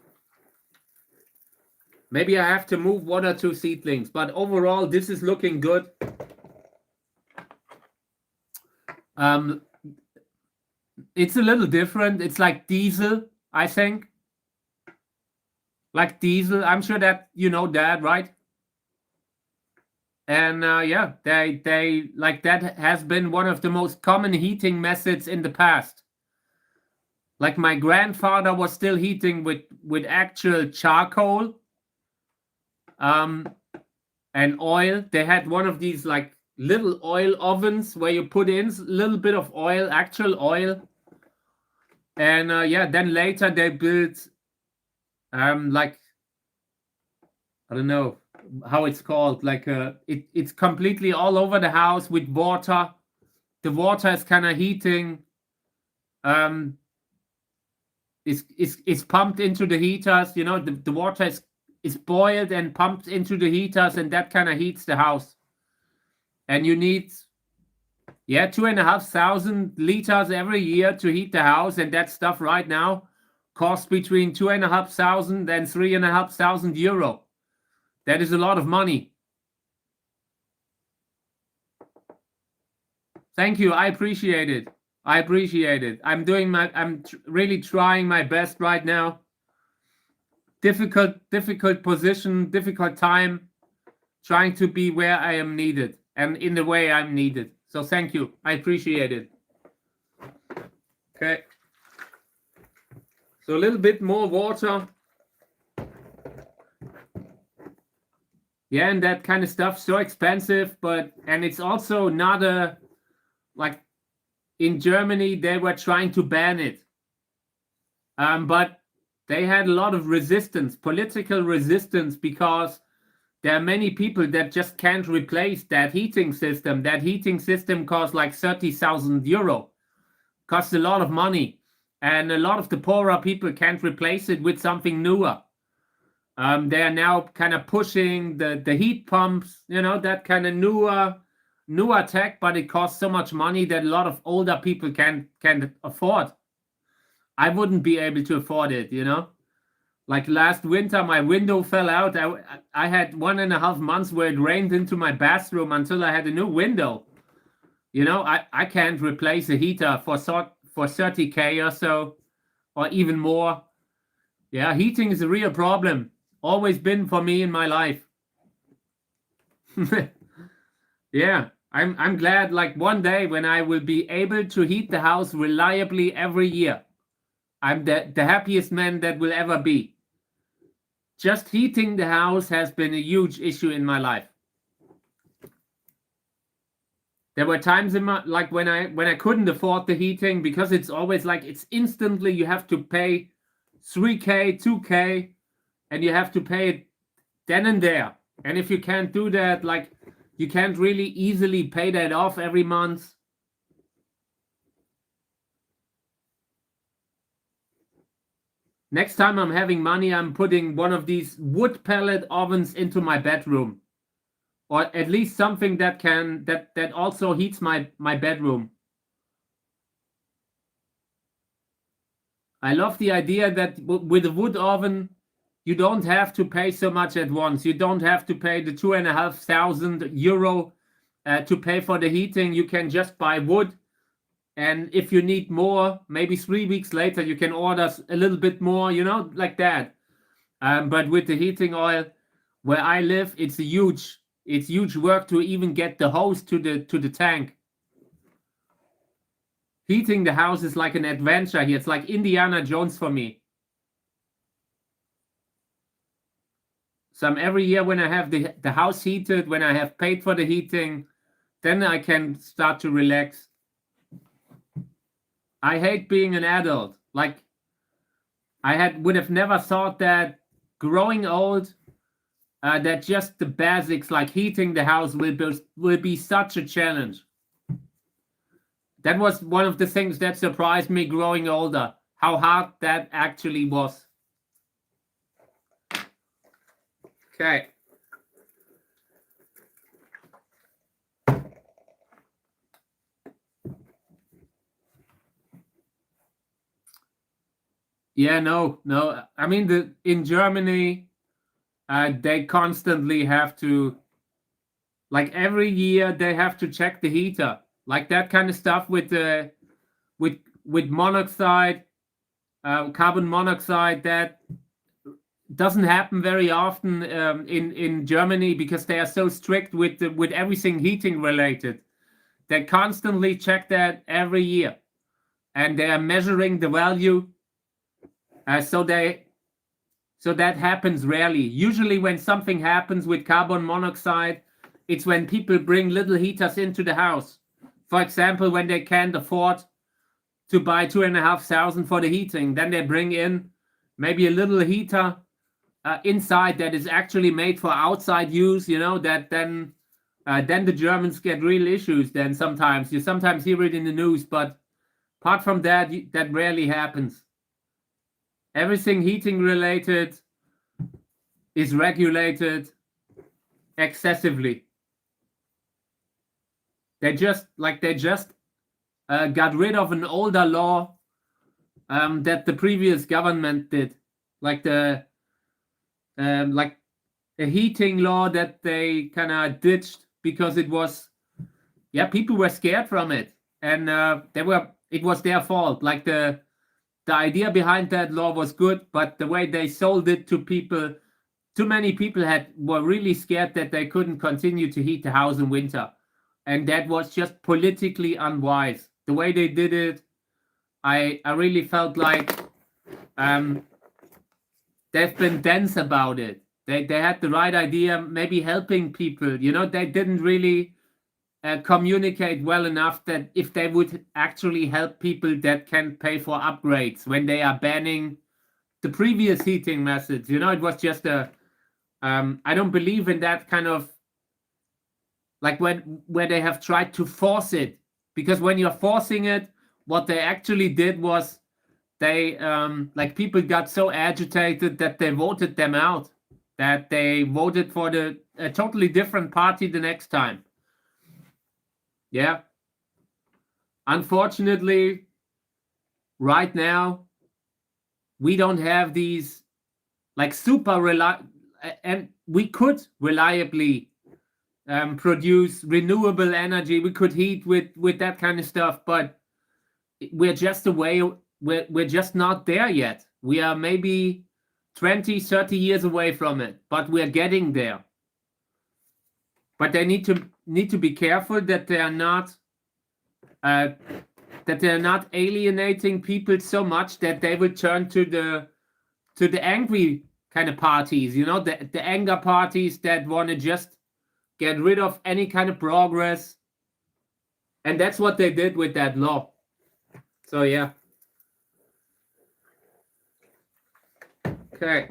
Speaker 1: Maybe I have to move 1 or 2 seedlings, but overall this is looking good. It's a little different. It's like diesel, I think. Like diesel. I'm sure that you know that, right? And yeah, they like that has been one of the most common heating methods in the past. Like my grandfather was still heating with actual charcoal and oil. They had one of these like little oil ovens where you put in a little bit of oil, actual oil. And yeah, then later they built like, I don't know how it's called, like it's completely all over the house with water. The water is kind of heating. It's pumped into the heaters. You know, the water is boiled and pumped into the heaters, and that kind of heats the house. And you need, yeah, 2,500 liters every year to heat the house, and that stuff right now costs between 2,500 and 3,500 euro. That is a lot of money. Thank you. I appreciate it. I appreciate it. I'm really trying my best right now. Difficult position, difficult time, trying to be where I am needed and in the way I'm needed. So thank you. I appreciate it. Okay. So a little bit more water. Yeah, and that kind of stuff, so expensive, and it's also not a, like in Germany, they were trying to ban it. But they had a lot of resistance, political resistance, because there are many people that just can't replace that heating system. That heating system costs like 30,000 euro, costs a lot of money. And a lot of the poorer people can't replace it with something newer. They are now kind of pushing the heat pumps, you know, that kind of newer tech, but it costs so much money that a lot of older people can't afford. I wouldn't be able to afford it, you know. Like last winter, my window fell out. I had 1.5 months where it rained into my bathroom until I had a new window. You know, I can't replace a heater for 30K or so, or even more. Yeah, heating is a real problem. Always been for me in my life. Yeah, I'm glad, like one day when I will be able to heat the house reliably every year. I'm the happiest man that will ever be. Just heating the house has been a huge issue in my life. There were times in my, like when I couldn't afford the heating, because it's always like it's instantly you have to pay 3K, 2K, and you have to pay it then and there. And if you can't do that, like you can't really easily pay that off every month. Next time I'm having money, I'm putting one of these wood pellet ovens into my bedroom, or at least something that can that also heats my bedroom. I love the idea that with a wood oven, you don't have to pay so much at once. You don't have to pay the €2,500 to pay for the heating. You can just buy wood. And if you need more, maybe 3 weeks later, you can order a little bit more, like that. But with the heating oil, where I live, it's huge work to even get the hose to the tank. Heating the house is like an adventure here. It's like Indiana Jones for me. So every year when I have the house heated, when I have paid for the heating, then I can start to relax. I hate being an adult. Like, would have never thought that growing old, that just the basics like heating the house will be such a challenge. That was one of the things that surprised me growing older, how hard that actually was. Okay. Yeah, no. I mean, in Germany, they constantly have to, like every year, they have to check the heater, like that kind of stuff with monoxide, carbon monoxide. That doesn't happen very often in Germany because they are so strict with everything heating related. They constantly check that every year, and they are measuring the value. So that happens rarely. Usually, when something happens with carbon monoxide, it's when people bring little heaters into the house. For example, when they can't afford to buy $2,500 for the heating, then they bring in maybe a little heater inside that is actually made for outside use. That then the Germans get real issues. Then sometimes you hear it in the news, but apart from that, that rarely happens. Everything heating related is regulated excessively. They just got rid of an older law that the previous government did, like a heating law that they kind of ditched because it was, people were scared from it, and it was their fault. Like the idea behind that law was good, but the way they sold it to people, too many people were really scared that they couldn't continue to heat the house in winter, and that was just politically unwise. The way they did it, I really felt like they've been dense about it. They had the right idea, maybe helping people. They didn't really communicate well enough that if they would actually help people that can pay for upgrades when they are banning the previous heating methods. It was just I don't believe in that kind of, like where they have tried to force it, because when you're forcing it, what they actually did was they people got so agitated that they voted them out, that they voted for a totally different party the next time. Yeah. Unfortunately, right now, we don't have these and we could reliably produce renewable energy. We could heat with that kind of stuff, but we're just we're just not there yet. We are maybe 20, 30 years away from it, but we're getting there. But they need to be careful that they are not alienating people so much that they will turn to the angry kind of parties, the anger parties that want to just get rid of any kind of progress. And that's what they did with that law. So yeah. Okay.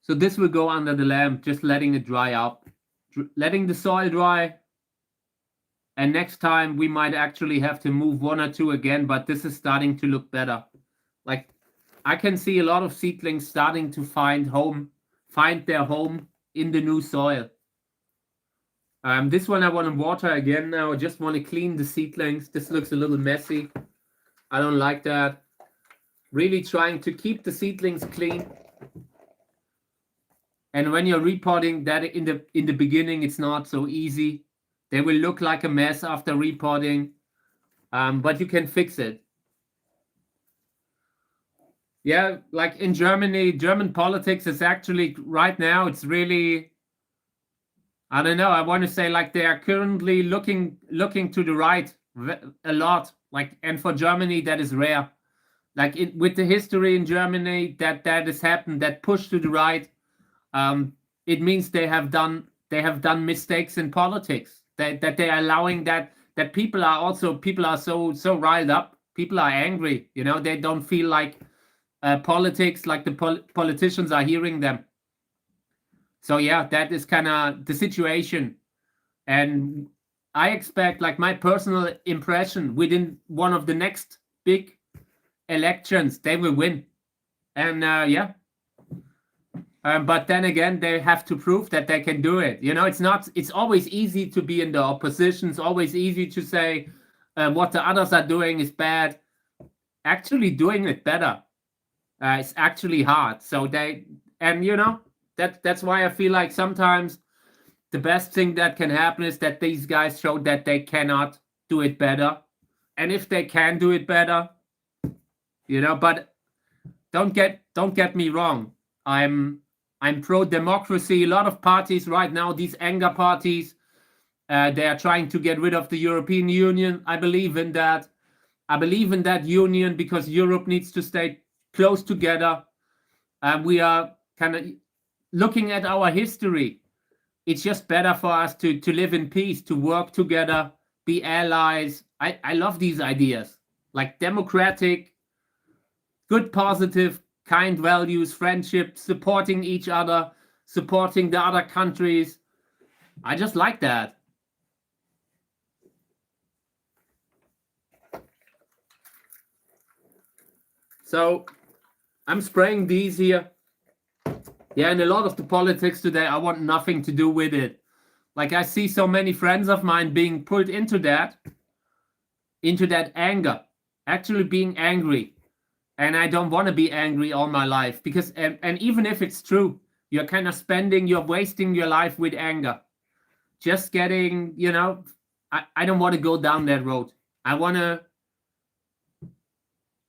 Speaker 1: So this will go under the lamp, just letting it dry up, letting the soil dry. And next time we might actually have to move 1 or 2 again, but this is starting to look better. Like, I can see a lot of seedlings starting to find their home in the new soil. This one I want to water again now. I just want to clean the seedlings. This looks a little messy. I don't like that. Really trying to keep the seedlings clean. And when you're repotting that in the beginning, it's not so easy. They will look like a mess after repotting, but you can fix it. Yeah, like in Germany, German politics is actually right now, it's really, I don't know, I want to say like they are currently looking to the right a lot. Like, and for Germany, that is rare. Like with the history in Germany that has happened, that push to the right, it means they have done mistakes in politics. That they are allowing that people are so riled up. People are angry. You know, they don't feel like politics, like the politicians are hearing them. So yeah, that is kind of the situation. And I expect, like, my personal impression, within one of the next big elections, they will win. And yeah. But then again, they have to prove that they can do it. You know, it's always easy to be in the opposition. It's always easy to say what the others are doing is bad. Actually doing it better, it's actually hard. So you know, that's why I feel like sometimes the best thing that can happen is that these guys show that they cannot do it better. And if they can do it better, you know, but don't get me wrong. I'm pro-democracy. A lot of parties right now, these anger parties, they are trying to get rid of the European Union. I believe in that. I believe in that union because Europe needs to stay close together. We are kind of looking at our history. It's just better for us to live in peace, to work together, be allies. I love these ideas, like democratic, good, positive, kind values, friendship, supporting each other, supporting the other countries. I just like that. So I'm spraying these here. Yeah, and a lot of the politics today, I want nothing to do with it. Like, I see so many friends of mine being pulled into that anger, actually being angry. And I don't want to be angry all my life, because, and even if it's true, you're wasting your life with anger. Just getting, you know, I don't want to go down that road. I want to,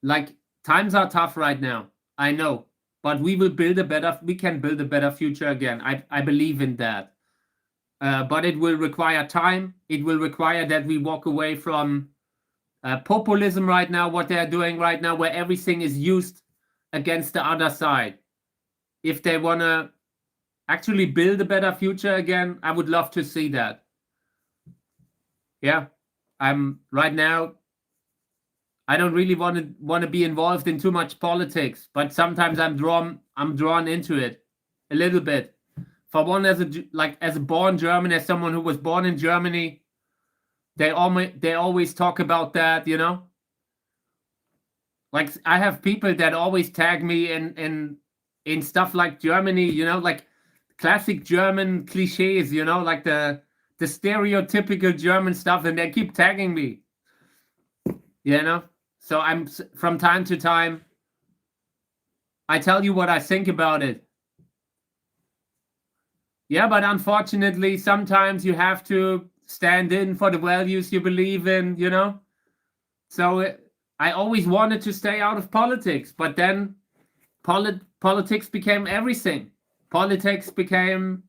Speaker 1: like, times are tough right now. I know, but we can build a better future again. I believe in that. But it will require time. It will require that we walk away from populism right now, what they're doing right now, where everything is used against the other side. If they want to actually build a better future again, I would love to see that. Yeah, I'm right now, I don't really want to be involved in too much politics, but sometimes I'm drawn into it a little bit. For one, as a born German, as someone who was born in Germany, they always talk about that, you know. Like, I have people that always tag me in stuff like Germany, you know, like classic German cliches, you know, like the stereotypical German stuff, and they keep tagging me, you know. So I'm, from time to time, I tell you what I think about it. Yeah, but unfortunately, sometimes you have to stand in for the values you believe in, you know. So I always wanted to stay out of politics, but then politics became everything. Politics became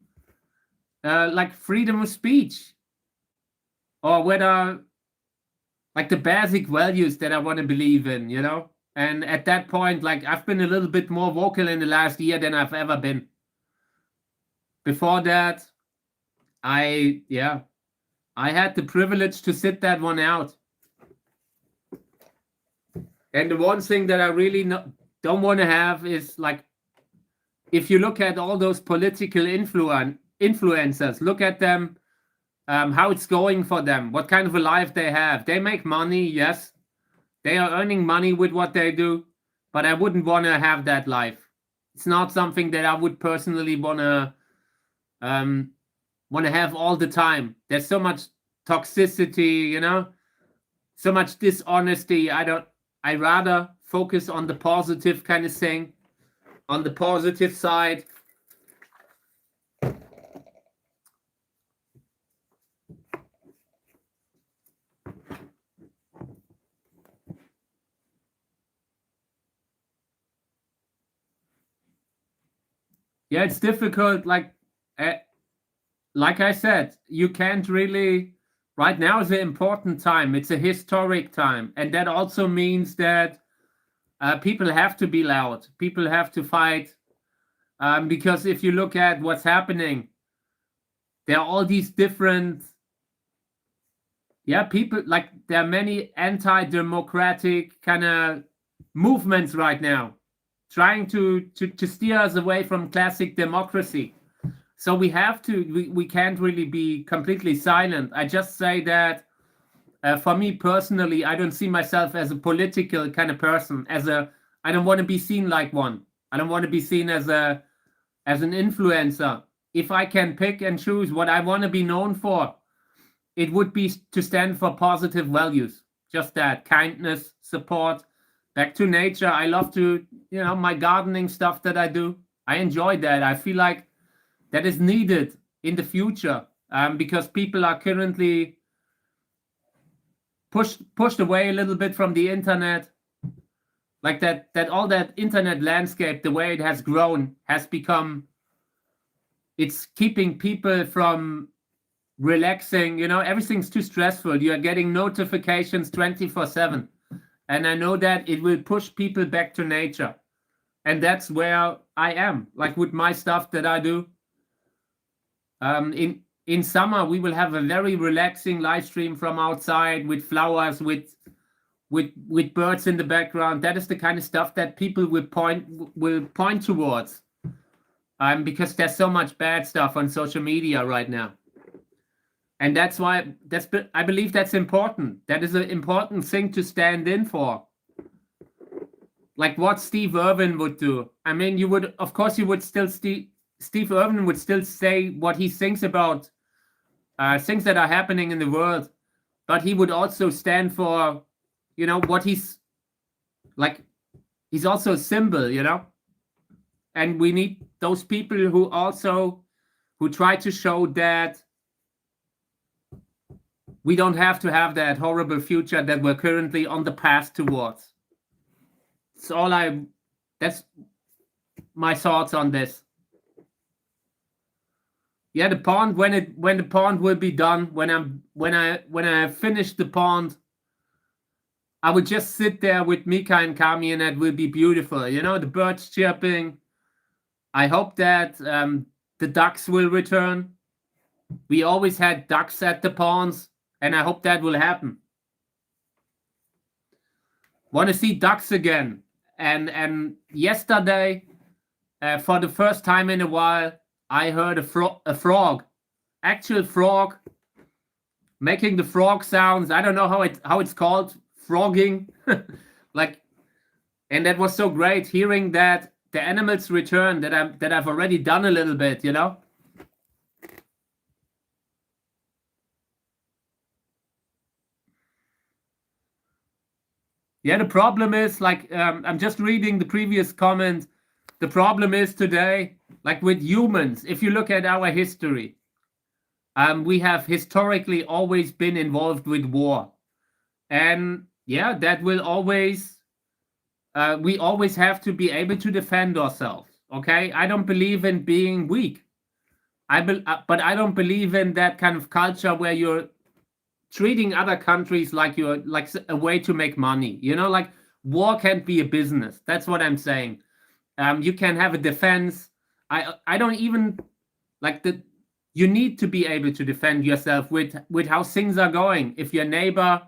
Speaker 1: like freedom of speech, or whether, like, the basic values that I want to believe in, you know. And at that point, like, I've been a little bit more vocal in the last year than I've ever been. Before that, I had the privilege to sit that one out. And the one thing that I really don't want to have is, like, if you look at all those political influencers, look at them how it's going for them, what kind of a life they have. They make money, yes. They are earning money with what they do, but I wouldn't want to have that life. It's not something that I would personally want to have all the time. There's so much toxicity, so much dishonesty. I rather focus on the positive kind of thing, on the positive side. Yeah, it's difficult. Like I said, you can't really. Right now is an important time. It's a historic time, and that also means that people have to be loud. People have to fight, because if you look at what's happening, there are all these different. Yeah, people, like, there are many anti-democratic kind of movements right now, trying to steer us away from classic democracy. So we can't really be completely silent. I just say that for me personally, I don't see myself as a political kind of person. I don't want to be seen like one. I don't want to be seen as an influencer. If I can pick and choose what I want to be known for, it would be to stand for positive values. Just that, kindness, support, back to nature. I love to, my gardening stuff that I do. I enjoy that. I feel like that is needed in the future, because people are currently pushed away a little bit from the internet. Like that all that internet landscape, the way it has grown, has become, it's keeping people from relaxing. Everything's too stressful. You are getting notifications 24/7, and I know that it will push people back to nature. And that's where I am, like with my stuff that I do. In summer, we will have a very relaxing live stream from outside with flowers, with birds in the background. That is the kind of stuff that people will point towards, because there's so much bad stuff on social media right now. And that's why I believe that's important. That is an important thing to stand in for. Like what Steve Irwin would do. I mean, you would still Steve Irwin would still say what he thinks about things that are happening in the world, but he would also stand for, what he's like. He's also a symbol, and we need those people who try to show that we don't have to have that horrible future that we're currently on the path towards. That's my thoughts on this. Yeah, the pond, when the pond will be done, when I finish the pond, I would just sit there with Mika and Kami, and it will be beautiful. The birds chirping. I hope that the ducks will return. We always had ducks at the ponds, and I hope that will happen. Want to see ducks again. And yesterday, for the first time in a while, I heard a frog, actual frog, making the frog sounds. I don't know how it's called, frogging, and that was so great, hearing that the animals return that I've already done a little bit, Yeah, the problem is, like, I'm just reading the previous comment. The problem is today, like with humans, if you look at our history, we have historically always been involved with war. And yeah, that will always, we always have to be able to defend ourselves. Okay, I don't believe in being weak. But I don't believe in that kind of culture where you're treating other countries like you're like a way to make money. Like, war can't be a business. That's what I'm saying. You can have a defense. I don't even like that. You need to be able to defend yourself with how things are going. If your neighbor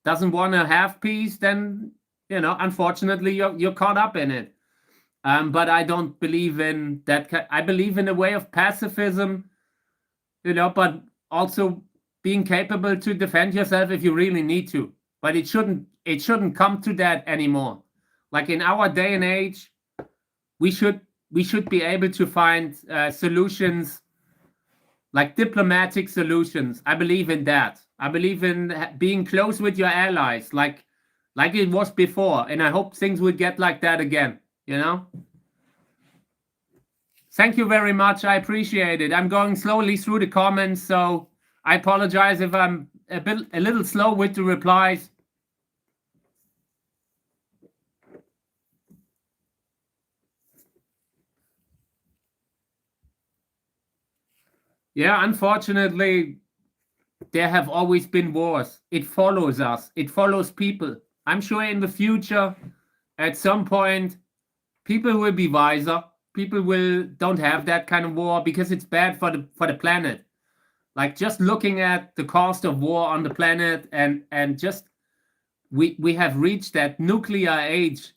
Speaker 1: doesn't want to have peace, then unfortunately you're caught up in it. But I don't believe in that. I believe in a way of pacifism, but also being capable to defend yourself if you really need to, but it shouldn't come to that anymore. Like in our day and age, we should be able to find solutions, like diplomatic solutions. I believe in that. I believe in being close with your allies, like it was before, and I hope things will get like that again, you know? Thank you very much. I appreciate it. I'm going slowly through the comments, so I apologize if I'm a little slow with the replies. Yeah, unfortunately, there have always been wars. It follows us. It follows people. I'm sure in the future, at some point, people will be wiser. People don't have that kind of war because it's bad for the planet. Like just looking at the cost of war on the planet, and just we have reached that nuclear age.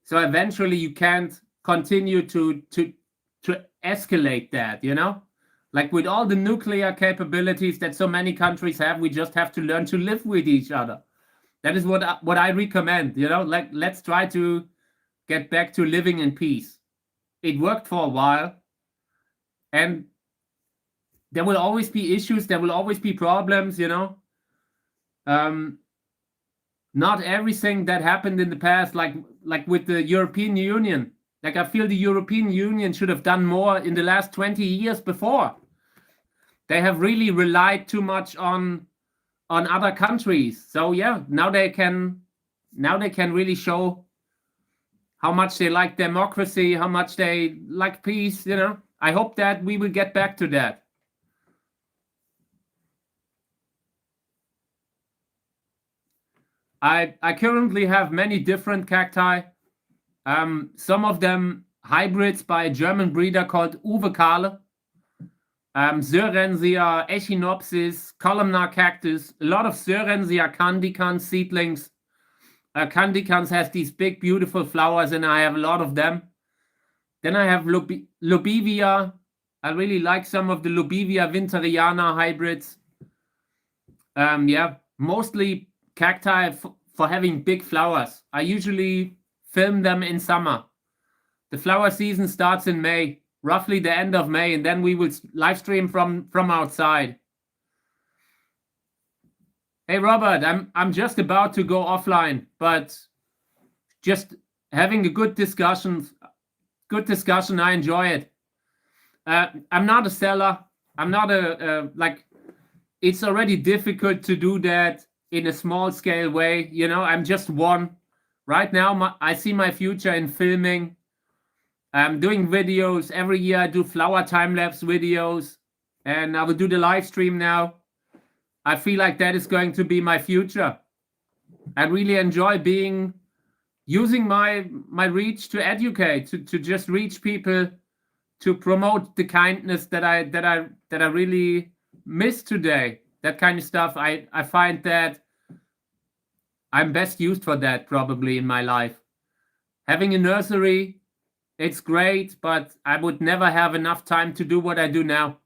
Speaker 1: So eventually you can't continue to escalate that, you know? Like with all the nuclear capabilities that so many countries have, we just have to learn to live with each other. That is what I recommend, you know? Like let's try to get back to living in peace. It worked for a while, and there will always be issues, there will always be problems, you know? Not everything that happened in the past, like with the European Union. Like I feel the European Union should have done more in the last 20 years before. They have really relied too much on other countries. So yeah, now they can really show how much they like democracy, how much they like peace, you know. I hope that we will get back to that. I currently have many different cacti. Some of them hybrids by a German breeder called Uwe Kahle. Sörensia, Echinopsis, columnar cactus, a lot of Sörensia candicans seedlings. Candicans has these big, beautiful flowers, and I have a lot of them. Then I have Lobivia. I really like some of the Lobivia winteriana hybrids. Yeah, mostly cacti for having big flowers. I usually film them in summer. The flower season starts in May, roughly the end of May, and then we will live stream from outside. Hey Robert, I'm just about to go offline, but just having a good discussion. I enjoy it. I'm not a seller. I'm not like. It's already difficult to do that in a small scale way. You know, I'm just one. Right now, I see my future in filming. I'm doing videos. Every year I do flower time-lapse videos, and I will do the live stream now. I feel like that is going to be my future. I really enjoy using my reach to educate, to just reach people, to promote the kindness that I really miss today. That kind of stuff. I find that I'm best used for that probably in my life. Having a nursery, it's great, but I would never have enough time to do what I do now.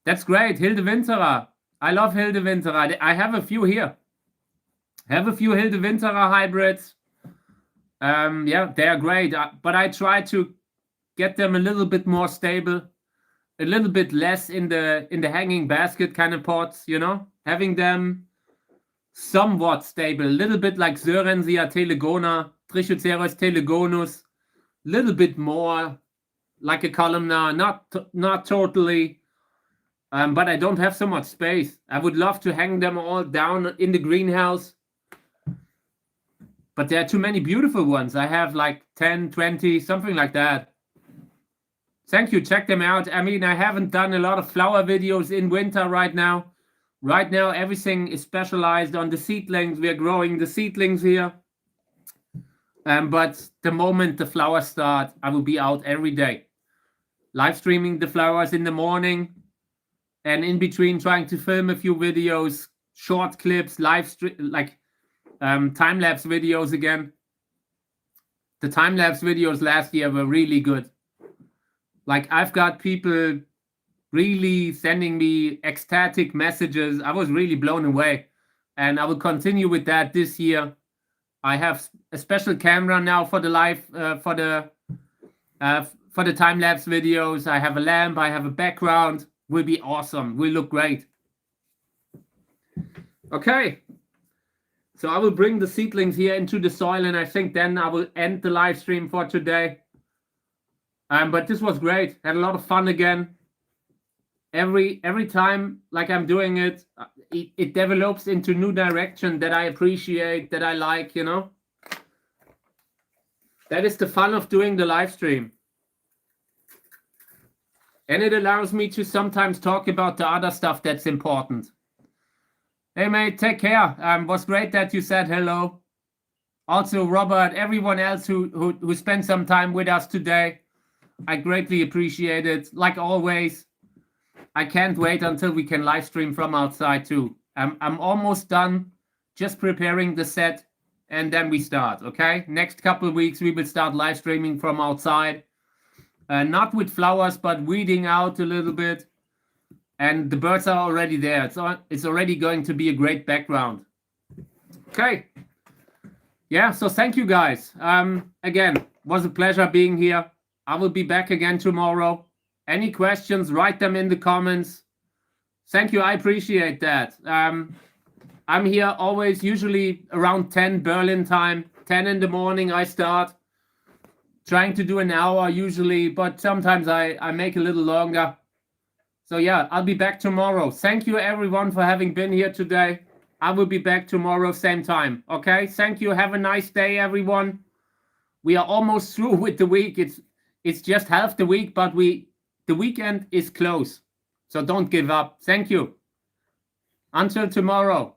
Speaker 1: That's great, Hilde Winterer. I love Hilde Winterer. I have a few here. I have a few Hilde Winterer hybrids. Yeah, they are great, but I try to get them a little bit more stable, a little bit less in the hanging basket kind of pots, you know, having them somewhat stable, a little bit like Sörensia telegona, Trichoceros telegonus, a little bit more like a columnar, not totally, but I don't have so much space. I would love to hang them all down in the greenhouse, but there are too many beautiful ones. I have like 10, 20, something like that. Thank you. Check them out. I mean, I haven't done a lot of flower videos in winter right now. Right now, everything is specialized on the seedlings. We are growing the seedlings here. But the moment the flowers start, I will be out every day, live streaming the flowers in the morning, and in between trying to film a few videos, short clips, like time-lapse videos again. The time-lapse videos last year were really good. Like I've got people really sending me ecstatic messages. I was really blown away, and I will continue with that this year. I have a special camera now for the live for the time-lapse videos. I have a lamp, I have a background. Will be awesome, will look great. Okay, so I will bring the seedlings here into the soil, and I think then I will end the live stream for today. But this was great. Had a lot of fun again. Every time like I'm doing it, it develops into new direction that I appreciate, that I like, you know. That is the fun of doing the live stream. And it allows me to sometimes talk about the other stuff that's important. Hey, mate, take care. Was great that you said hello. Also, Robert, everyone else who spent some time with us today, I greatly appreciate it. Like always, I can't wait until we can live stream from outside too. I'm almost done, just preparing the set, and then we start, okay? Next couple of weeks, we will start live streaming from outside. Not with flowers, but weeding out a little bit. And the birds are already there. It's already going to be a great background. Okay. Yeah, so thank you guys. Again, was a pleasure being here. I will be back again tomorrow. Any questions, write them in the comments. Thank you, I appreciate that. I'm here always, usually around 10 Berlin time. 10 in the morning I start. Trying to do an hour usually, but sometimes I make a little longer. So yeah, I'll be back tomorrow. Thank you everyone for having been here today. I will be back tomorrow, same time. Okay, thank you. Have a nice day, everyone. We are almost through with the week. It's just half the week, but the weekend is close. So don't give up. Thank you. Until tomorrow.